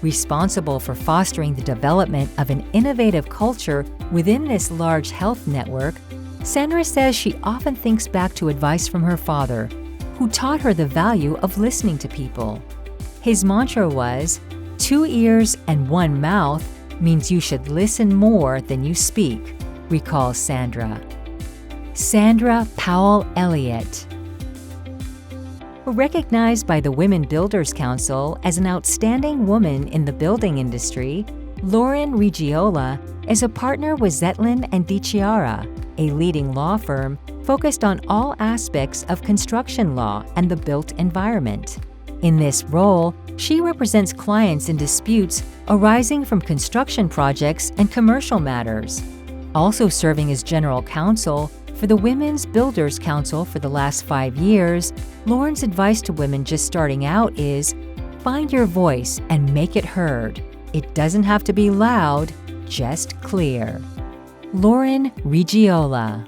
Responsible for fostering the development of an innovative culture within this large health network, Sandra says she often thinks back to advice from her father, who taught her the value of listening to people. His mantra was, 2 ears and 1 mouth means you should listen more than you speak, recalls Sandra. Sandra Powell Elliott. Recognized by the Women Builders Council as an outstanding woman in the building industry, Lauren Riggiola is a partner with Zetlin and DiChiara, a leading law firm focused on all aspects of construction law and the built environment. In this role, she represents clients in disputes arising from construction projects and commercial matters. Also serving as general counsel for the Women's Builders Council for the last 5 years, Lauren's advice to women just starting out is, find your voice and make it heard. It doesn't have to be loud, just clear. Lauren Riggiola.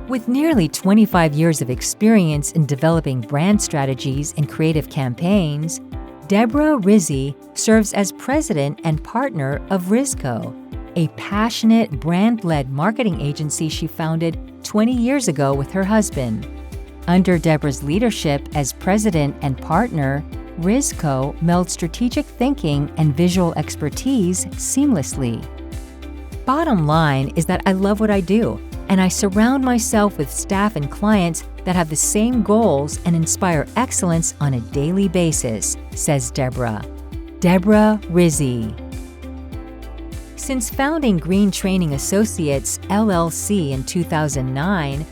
With nearly 25 years of experience in developing brand strategies and creative campaigns, Deborah Rizzi serves as president and partner of Rizco, a passionate, brand-led marketing agency she founded 20 years ago with her husband. Under Deborah's leadership as president and partner, Rizco melds strategic thinking and visual expertise seamlessly. Bottom line is that I love what I do, and I surround myself with staff and clients that have the same goals and inspire excellence on a daily basis, says Deborah. Deborah Rizzi. Since founding Green Training Associates, LLC in 2009,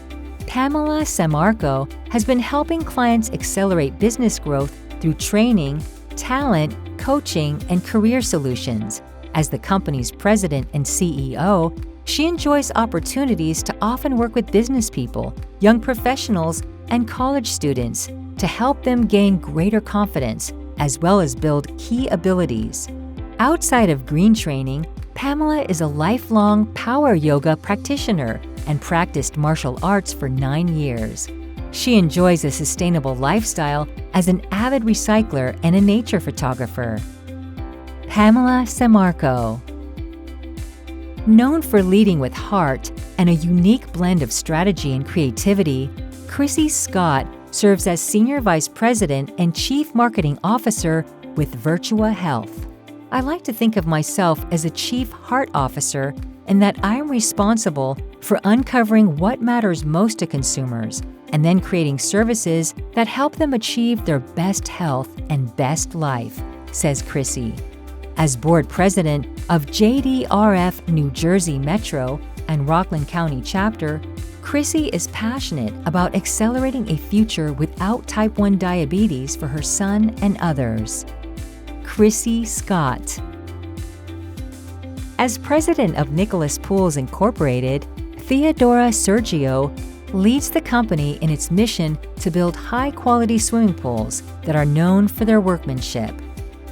Pamela Samarco has been helping clients accelerate business growth through training, talent, coaching, and career solutions. As the company's president and CEO, she enjoys opportunities to often work with business people, young professionals, and college students to help them gain greater confidence, as well as build key abilities. Outside of green training, Pamela is a lifelong power yoga practitioner and practiced martial arts for 9 years. She enjoys a sustainable lifestyle as an avid recycler and a nature photographer. Pamela Samarco. Known for leading with heart and a unique blend of strategy and creativity, Chrissy Scott serves as Senior Vice President and Chief Marketing Officer with Virtua Health. I like to think of myself as a Chief Heart Officer in that I am responsible for uncovering what matters most to consumers and then creating services that help them achieve their best health and best life, says Chrissy. As board president of JDRF New Jersey Metro and Rockland County Chapter, Chrissy is passionate about accelerating a future without type 1 diabetes for her son and others. Chrissy Scott. As president of Nicholas Pools Incorporated, Theodora Sergio leads the company in its mission to build high-quality swimming pools that are known for their workmanship.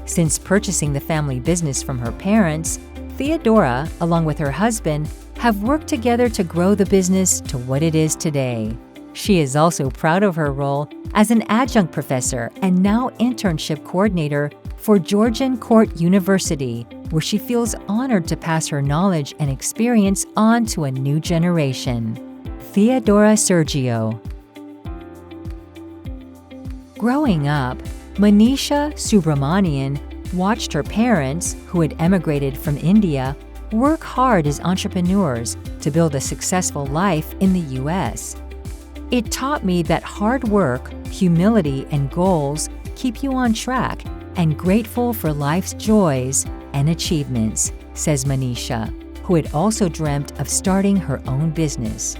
Since purchasing the family business from her parents, Theodora, along with her husband, have worked together to grow the business to what it is today. She is also proud of her role as an adjunct professor and now internship coordinator for Georgian Court University, where she feels honored to pass her knowledge and experience on to a new generation. Theodora Sergio. Growing up, Manisha Subramanian watched her parents, who had emigrated from India, work hard as entrepreneurs to build a successful life in the U.S. It taught me that hard work, humility, and goals keep you on track and grateful for life's joys and achievements, says Manisha, who had also dreamt of starting her own business.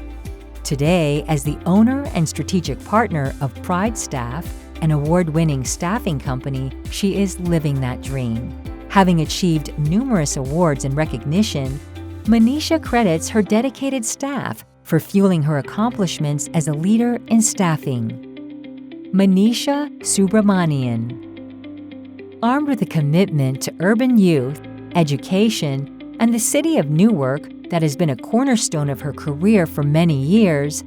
Today, as the owner and strategic partner of Pride Staff, an award-winning staffing company, she is living that dream. Having achieved numerous awards and recognition, Manisha credits her dedicated staff for fueling her accomplishments as a leader in staffing. Manisha Subramanian. Armed with a commitment to urban youth, education, and the city of Newark that has been a cornerstone of her career for many years,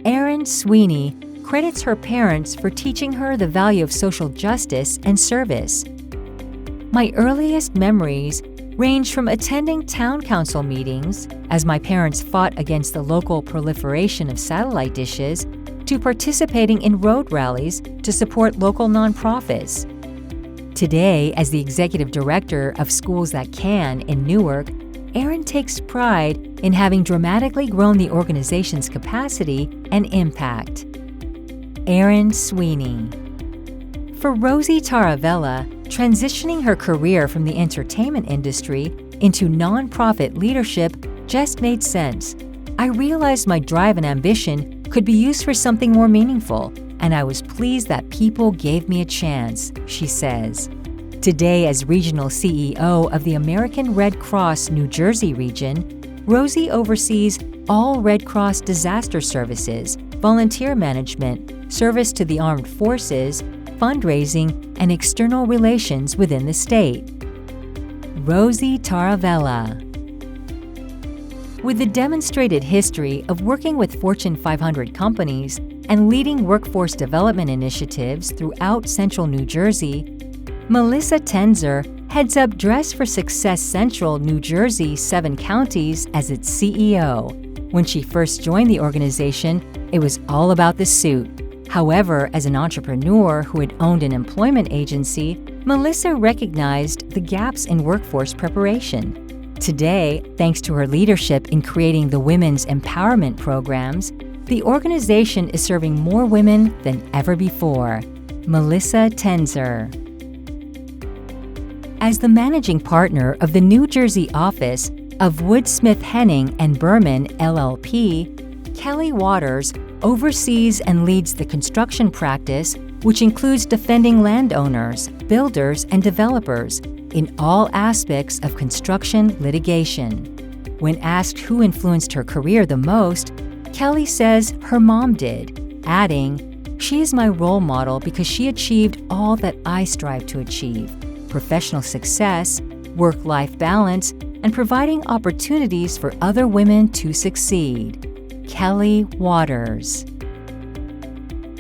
Erin Sweeney credits her parents for teaching her the value of social justice and service. My earliest memories range from attending town council meetings, as my parents fought against the local proliferation of satellite dishes, to participating in road rallies to support local nonprofits. Today, as the executive director of Schools That Can in Newark, Erin takes pride in having dramatically grown the organization's capacity and impact. Erin Sweeney. For Rosie Taravella, transitioning her career from the entertainment industry into nonprofit leadership just made sense. I realized my drive and ambition could be used for something more meaningful, and I was pleased that people gave me a chance, she says. Today, as regional CEO of the American Red Cross New Jersey region, Rosie oversees all Red Cross disaster services, volunteer management, service to the armed forces, fundraising, and external relations within the state. Rosie Taravella. With a demonstrated history of working with Fortune 500 companies and leading workforce development initiatives throughout central New Jersey, Melissa Tenzer heads up Dress for Success Central New Jersey 7 counties as its CEO. When she first joined the organization, it was all about the suit. However, as an entrepreneur who had owned an employment agency, Melissa recognized the gaps in workforce preparation. Today, thanks to her leadership in creating the Women's Empowerment programs, the organization is serving more women than ever before. Melissa Tenzer. As the managing partner of the New Jersey office of Woodsmith Henning and Berman LLP, Kelly Waters oversees and leads the construction practice, which includes defending landowners, builders, and developers in all aspects of construction litigation. When asked who influenced her career the most, Kelly says her mom did, adding, "She is my role model because she achieved all that I strive to achieve: professional success, work-life balance, and providing opportunities for other women to succeed." Kelly Waters.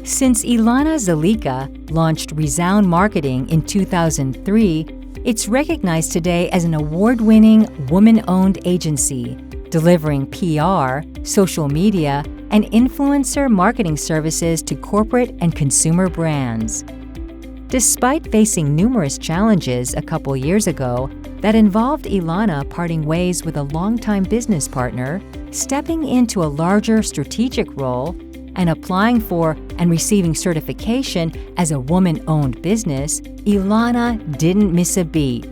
Since Ilana Zalika launched Resound Marketing in 2003, it's recognized today as an award-winning, woman-owned agency, delivering PR, social media, and influencer marketing services to corporate and consumer brands. Despite facing numerous challenges a couple years ago that involved Ilana parting ways with a longtime business partner, stepping into a larger strategic role, and applying for and receiving certification as a woman-owned business, Ilana didn't miss a beat.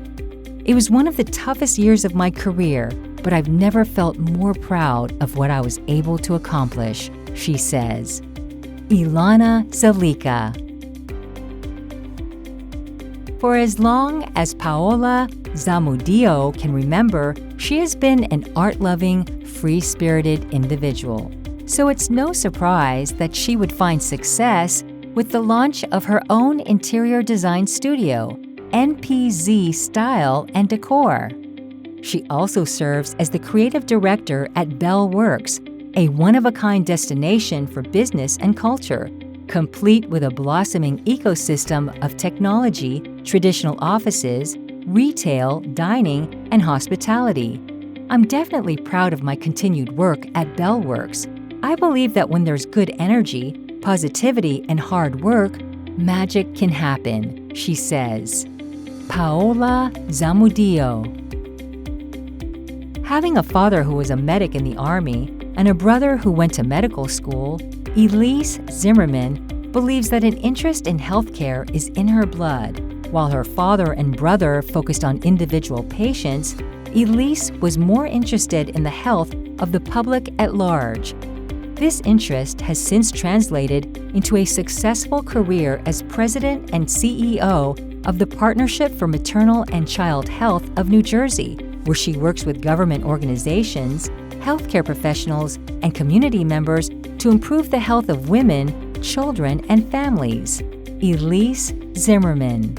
It was one of the toughest years of my career, but I've never felt more proud of what I was able to accomplish, she says. Ilana Zalika. For as long as Paola Zamudio can remember, she has been an art-loving, free-spirited individual. So it's no surprise that she would find success with the launch of her own interior design studio, NPZ Style and Decor. She also serves as the creative director at Bell Works, a one-of-a-kind destination for business and culture, complete with a blossoming ecosystem of technology, traditional offices, retail, dining, and hospitality. I'm definitely proud of my continued work at Bell Works. I believe that when there's good energy, positivity, and hard work, magic can happen, she says. Paola Zamudio. Having a father who was a medic in the Army and a brother who went to medical school, Elise Zimmerman believes that an interest in healthcare is in her blood. While her father and brother focused on individual patients, Elise was more interested in the health of the public at large. This interest has since translated into a successful career as president and CEO of the Partnership for Maternal and Child Health of New Jersey, where she works with government organizations, healthcare professionals, and community members to improve the health of women, children, and families. Elise Zimmerman.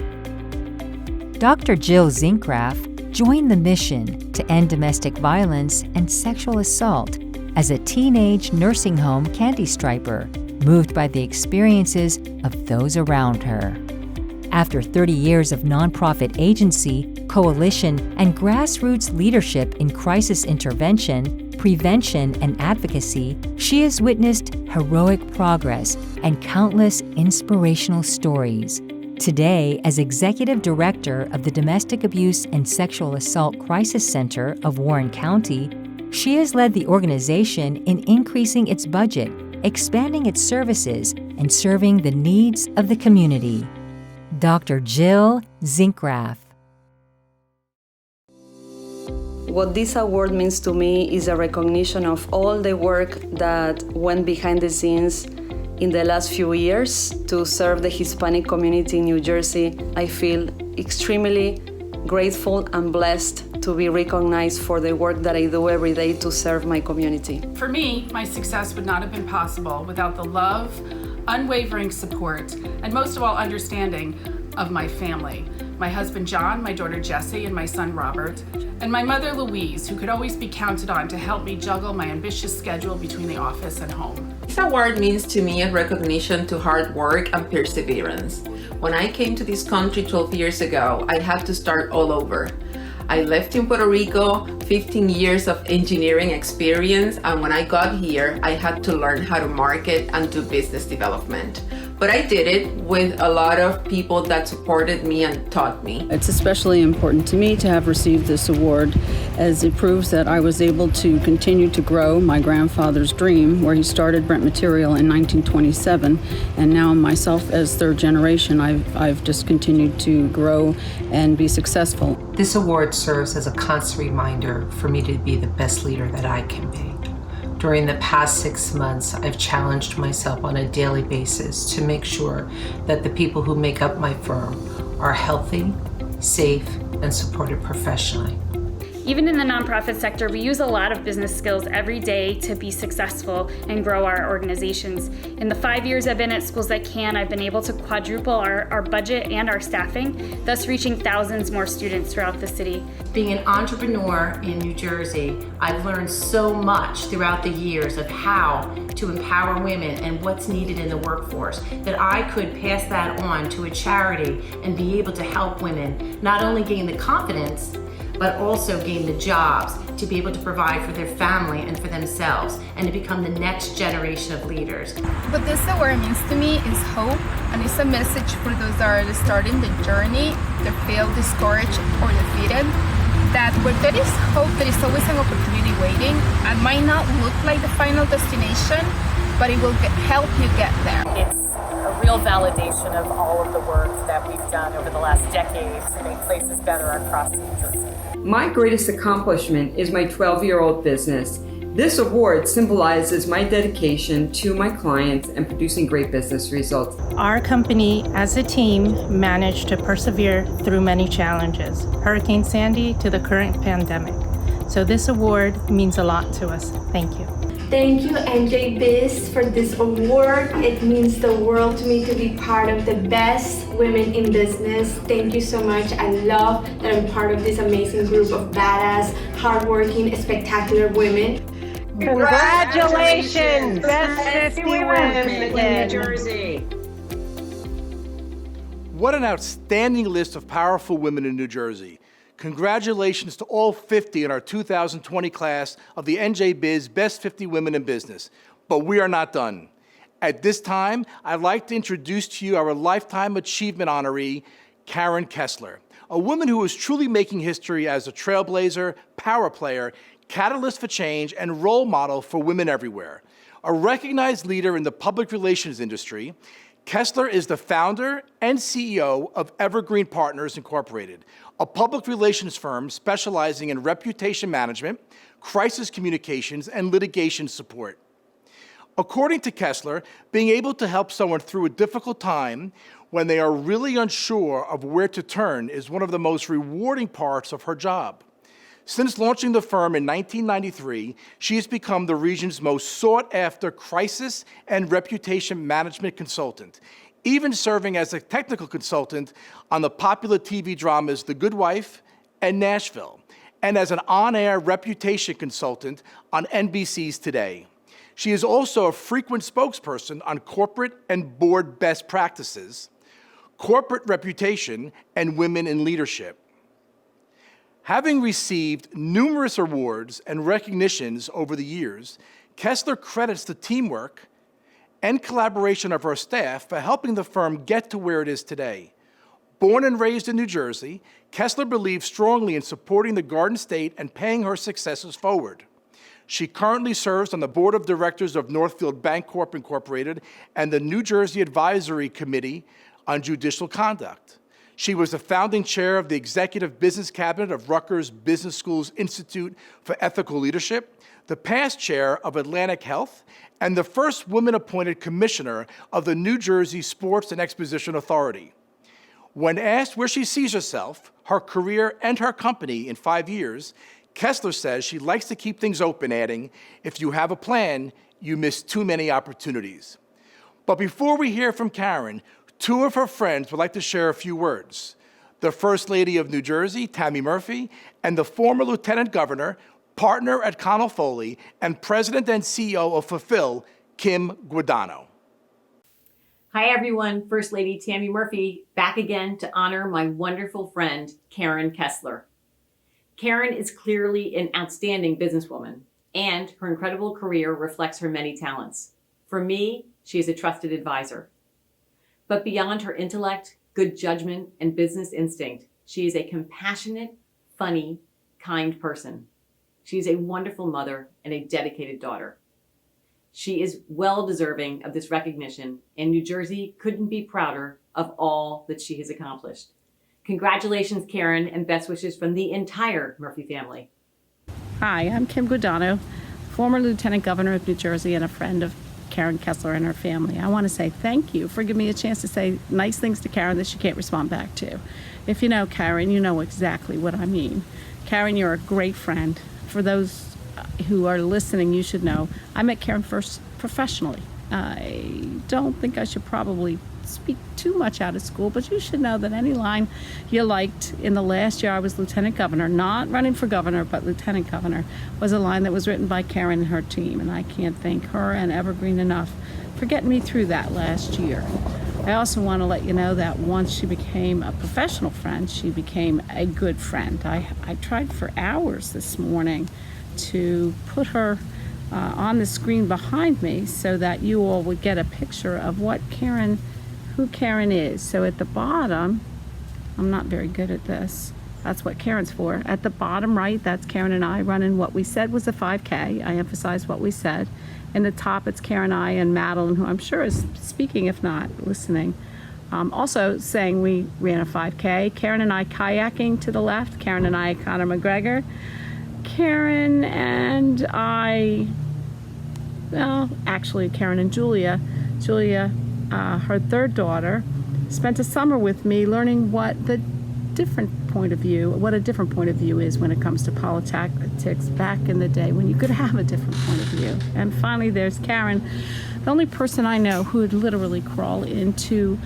Dr. Jill Zinkraff joined the mission to end domestic violence and sexual assault as a teenage nursing home candy striper, moved by the experiences of those around her. After 30 years of nonprofit agency, coalition, and grassroots leadership in crisis intervention, prevention, and advocacy, she has witnessed heroic progress and countless inspirational stories. Today, as Executive Director of the Domestic Abuse and Sexual Assault Crisis Center of Warren County, she has led the organization in increasing its budget, expanding its services, and serving the needs of the community. Dr. Jill Zinkraff. What this award means to me is a recognition of all the work that went behind the scenes in the last few years to serve the Hispanic community in New Jersey. I feel extremely grateful and blessed to be recognized for the work that I do every day to serve my community. For me, my success would not have been possible without the love, unwavering support, and most of all, understanding of my family. My husband John, my daughter Jessie, and my son Robert, and my mother Louise, who could always be counted on to help me juggle my ambitious schedule between the office and home. This award means to me a recognition to hard work and perseverance. When I came to this country 12 years ago, I had to start all over. I left in Puerto Rico, 15 years of engineering experience, and when I got here, I had to learn how to market and do business development. But I did it with a lot of people that supported me and taught me. It's especially important to me to have received this award, as it proves that I was able to continue to grow my grandfather's dream, where he started Brent Material in 1927, and now myself as third generation, I've just continued to grow and be successful. This award serves as a constant reminder for me to be the best leader that I can be. During the past 6 months, I've challenged myself on a daily basis to make sure that the people who make up my firm are healthy, safe, and supported professionally. Even in the nonprofit sector, we use a lot of business skills every day to be successful and grow our organizations. In the 5 years I've been at Schools That Can, I've been able to quadruple our budget and our staffing, thus reaching thousands more students throughout the city. Being an entrepreneur in New Jersey, I've learned so much throughout the years of how to empower women and what's needed in the workforce, that I could pass that on to a charity and be able to help women not only gain the confidence, but also gain the jobs to be able to provide for their family and for themselves, and to become the next generation of leaders. What this award means to me is hope, and it's a message for those that are starting the journey, that feel discouraged or defeated, that where there is hope, there is always an opportunity waiting. It might not look like the final destination, but it will help you get there. It's a real validation of all of the work that we've done over the last decade to make places better across New Jersey. My greatest accomplishment is my 12-year-old business. This award symbolizes my dedication to my clients and producing great business results. Our company, as a team, managed to persevere through many challenges, Hurricane Sandy to the current pandemic. So this award means a lot to us. Thank you. Thank you, NJBIZ, for this award. It means the world to me to be part of the best women in business. Thank you so much. I love that I'm part of this amazing group of badass, hardworking, spectacular women. Congratulations, Best 50 Women in New Jersey. What an outstanding list of powerful women in New Jersey. Congratulations to all 50 in our 2020 class of the NJBIZ Best 50 Women in Business. But we are not done. At this time, I'd like to introduce to you our Lifetime Achievement honoree, Karen Kessler, a woman who is truly making history as a trailblazer, power player, catalyst for change, and role model for women everywhere. A recognized leader in the public relations industry, Kessler is the founder and CEO of Evergreen Partners Incorporated, a public relations firm specializing in reputation management, crisis communications, and litigation support. According to Kessler, being able to help someone through a difficult time when they are really unsure of where to turn is one of the most rewarding parts of her job. Since launching the firm in 1993, she has become the region's most sought-after crisis and reputation management consultant, even serving as a technical consultant on the popular TV dramas The Good Wife and Nashville, and as an on-air reputation consultant on NBC's Today. She is also a frequent spokesperson on corporate and board best practices, corporate reputation, and women in leadership. Having received numerous awards and recognitions over the years, Kessler credits the teamwork and collaboration of her staff for helping the firm get to where it is today. Born and raised in New Jersey, Kessler believes strongly in supporting the Garden State and paying her successes forward. She currently serves on the board of directors of Northfield Bancorp Incorporated and the New Jersey Advisory Committee on Judicial Conduct. She was the founding chair of the Executive Business Cabinet of Rutgers Business School's Institute for Ethical Leadership, the past chair of Atlantic Health, and the first woman-appointed commissioner of the New Jersey Sports and Exposition Authority. When asked where she sees herself, her career, and her company in 5 years, Kessler says she likes to keep things open, adding, "If you have a plan, you miss too many opportunities." But before we hear from Karen, two of her friends would like to share a few words. The First Lady of New Jersey, Tammy Murphy, and the former Lieutenant Governor, partner at Connell Foley, and President and CEO of Fulfill, Kim Guadagno. Hi everyone, First Lady Tammy Murphy, back again to honor my wonderful friend, Karen Kessler. Karen is clearly an outstanding businesswoman, and her incredible career reflects her many talents. For me, she is a trusted advisor. But beyond her intellect, good judgment, and business instinct, she is a compassionate, funny, kind person. She is a wonderful mother and a dedicated daughter. She is well deserving of this recognition, and New Jersey couldn't be prouder of all that she has accomplished. Congratulations, Karen, and best wishes from the entire Murphy family. Hi, I'm Kim Guadagno, former Lieutenant Governor of New Jersey and a friend of Karen Kessler and her family. I want to say thank you for giving me a chance to say nice things to Karen that she can't respond back to. If you know Karen, you know exactly what I mean. Karen, you're a great friend. For those who are listening, you should know I met Karen first professionally. I don't think I should probably speak too much out of school, but you should know that any line you liked in the last year I was lieutenant governor, not running for governor, but lieutenant governor, was a line that was written by Karen and her team, and I can't thank her and Evergreen enough for getting me through that last year. I also want to let you know that once she became a professional friend, she became a good friend. I tried for hours this morning to put her on the screen behind me so that you all would get a picture of who Karen is. So at the bottom, I'm not very good at this. That's what Karen's for. At the bottom right, that's Karen and I running what we said was a 5K. I emphasize what we said. In the top, it's Karen, I, and Madeline, who I'm sure is speaking, if not listening. Also saying we ran a 5K. Karen and I kayaking to the left. Karen and I, Conor McGregor. Karen and I, well, actually Karen and Julia, her third daughter, spent a summer with me learning what a different point of view is when it comes to politics back in the day when you could have a different point of view. And finally, there's Karen, the only person I know who would literally crawl into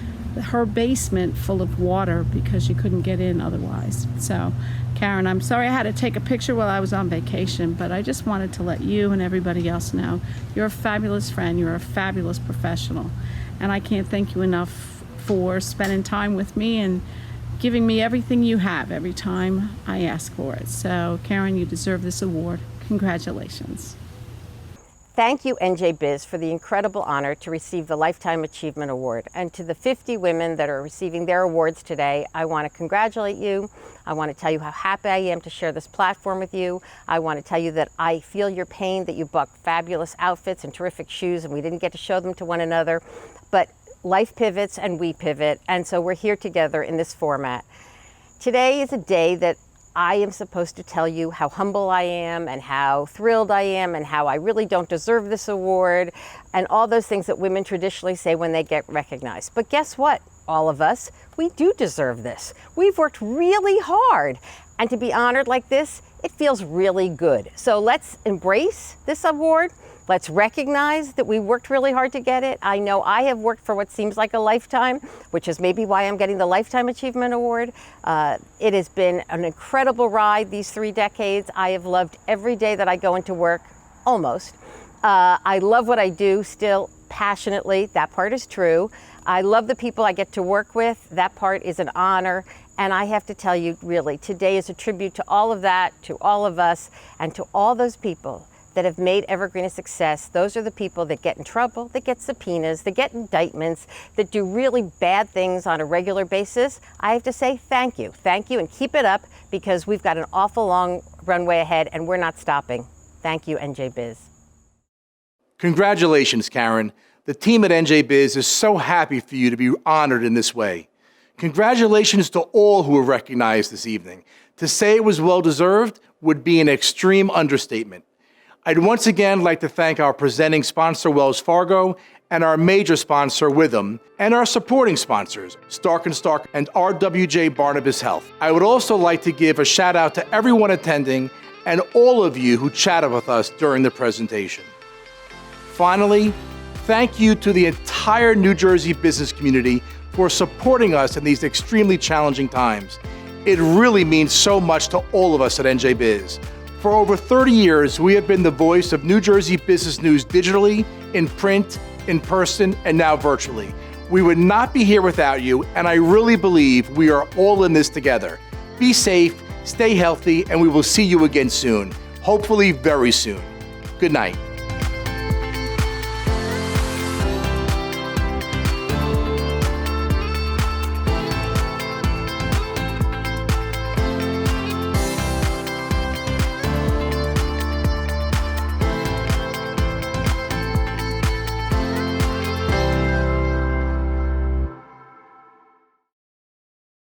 her basement full of water because she couldn't get in otherwise. So, Karen, I'm sorry I had to take a picture while I was on vacation, but I just wanted to let you and everybody else know you're a fabulous friend, you're a fabulous professional, and I can't thank you enough for spending time with me and giving me everything you have every time I ask for it. So, Karen, you deserve this award. Congratulations. Thank you, NJBIZ, for the incredible honor to receive the Lifetime Achievement Award. And to the 50 women that are receiving their awards today, I want to congratulate you. I want to tell you how happy I am to share this platform with you. I want to tell you that I feel your pain that you bought fabulous outfits and terrific shoes and we didn't get to show them to one another. But life pivots and we pivot, and so we're here together in this format. Today is a day that I am supposed to tell you how humble I am and how thrilled I am and how I really don't deserve this award and all those things that women traditionally say when they get recognized. But guess what? All of us, we do deserve this. We've worked really hard, and to be honored like this, it feels really good. So let's embrace this award. Let's recognize that we worked really hard to get it. I know I have worked for what seems like a lifetime, which is maybe why I'm getting the Lifetime Achievement Award. It has been an incredible ride these 3 decades. I have loved every day that I go into work, almost. I love what I do still passionately. That part is true. I love the people I get to work with. That part is an honor. And I have to tell you, really, today is a tribute to all of that, to all of us, and to all those people that have made Evergreen a success. Those are the people that get in trouble, that get subpoenas, that get indictments, that do really bad things on a regular basis. I have to say thank you, and keep it up, because we've got an awful long runway ahead and we're not stopping. Thank you, NJBIZ. Congratulations, Karen. The team at NJBIZ is so happy for you to be honored in this way. Congratulations to all who were recognized this evening. To say it was well-deserved would be an extreme understatement. I'd once again like to thank our presenting sponsor, Wells Fargo, and our major sponsor, Witham, and our supporting sponsors, Stark & Stark and RWJ Barnabas Health. I would also like to give a shout out to everyone attending and all of you who chatted with us during the presentation. Finally, thank you to the entire New Jersey business community for supporting us in these extremely challenging times. It really means so much to all of us at NJBIZ. For over 30 years, we have been the voice of New Jersey business news digitally, in print, in person, and now virtually. We would not be here without you, and I really believe we are all in this together. Be safe, stay healthy, and we will see you again soon. Hopefully very soon. Good night.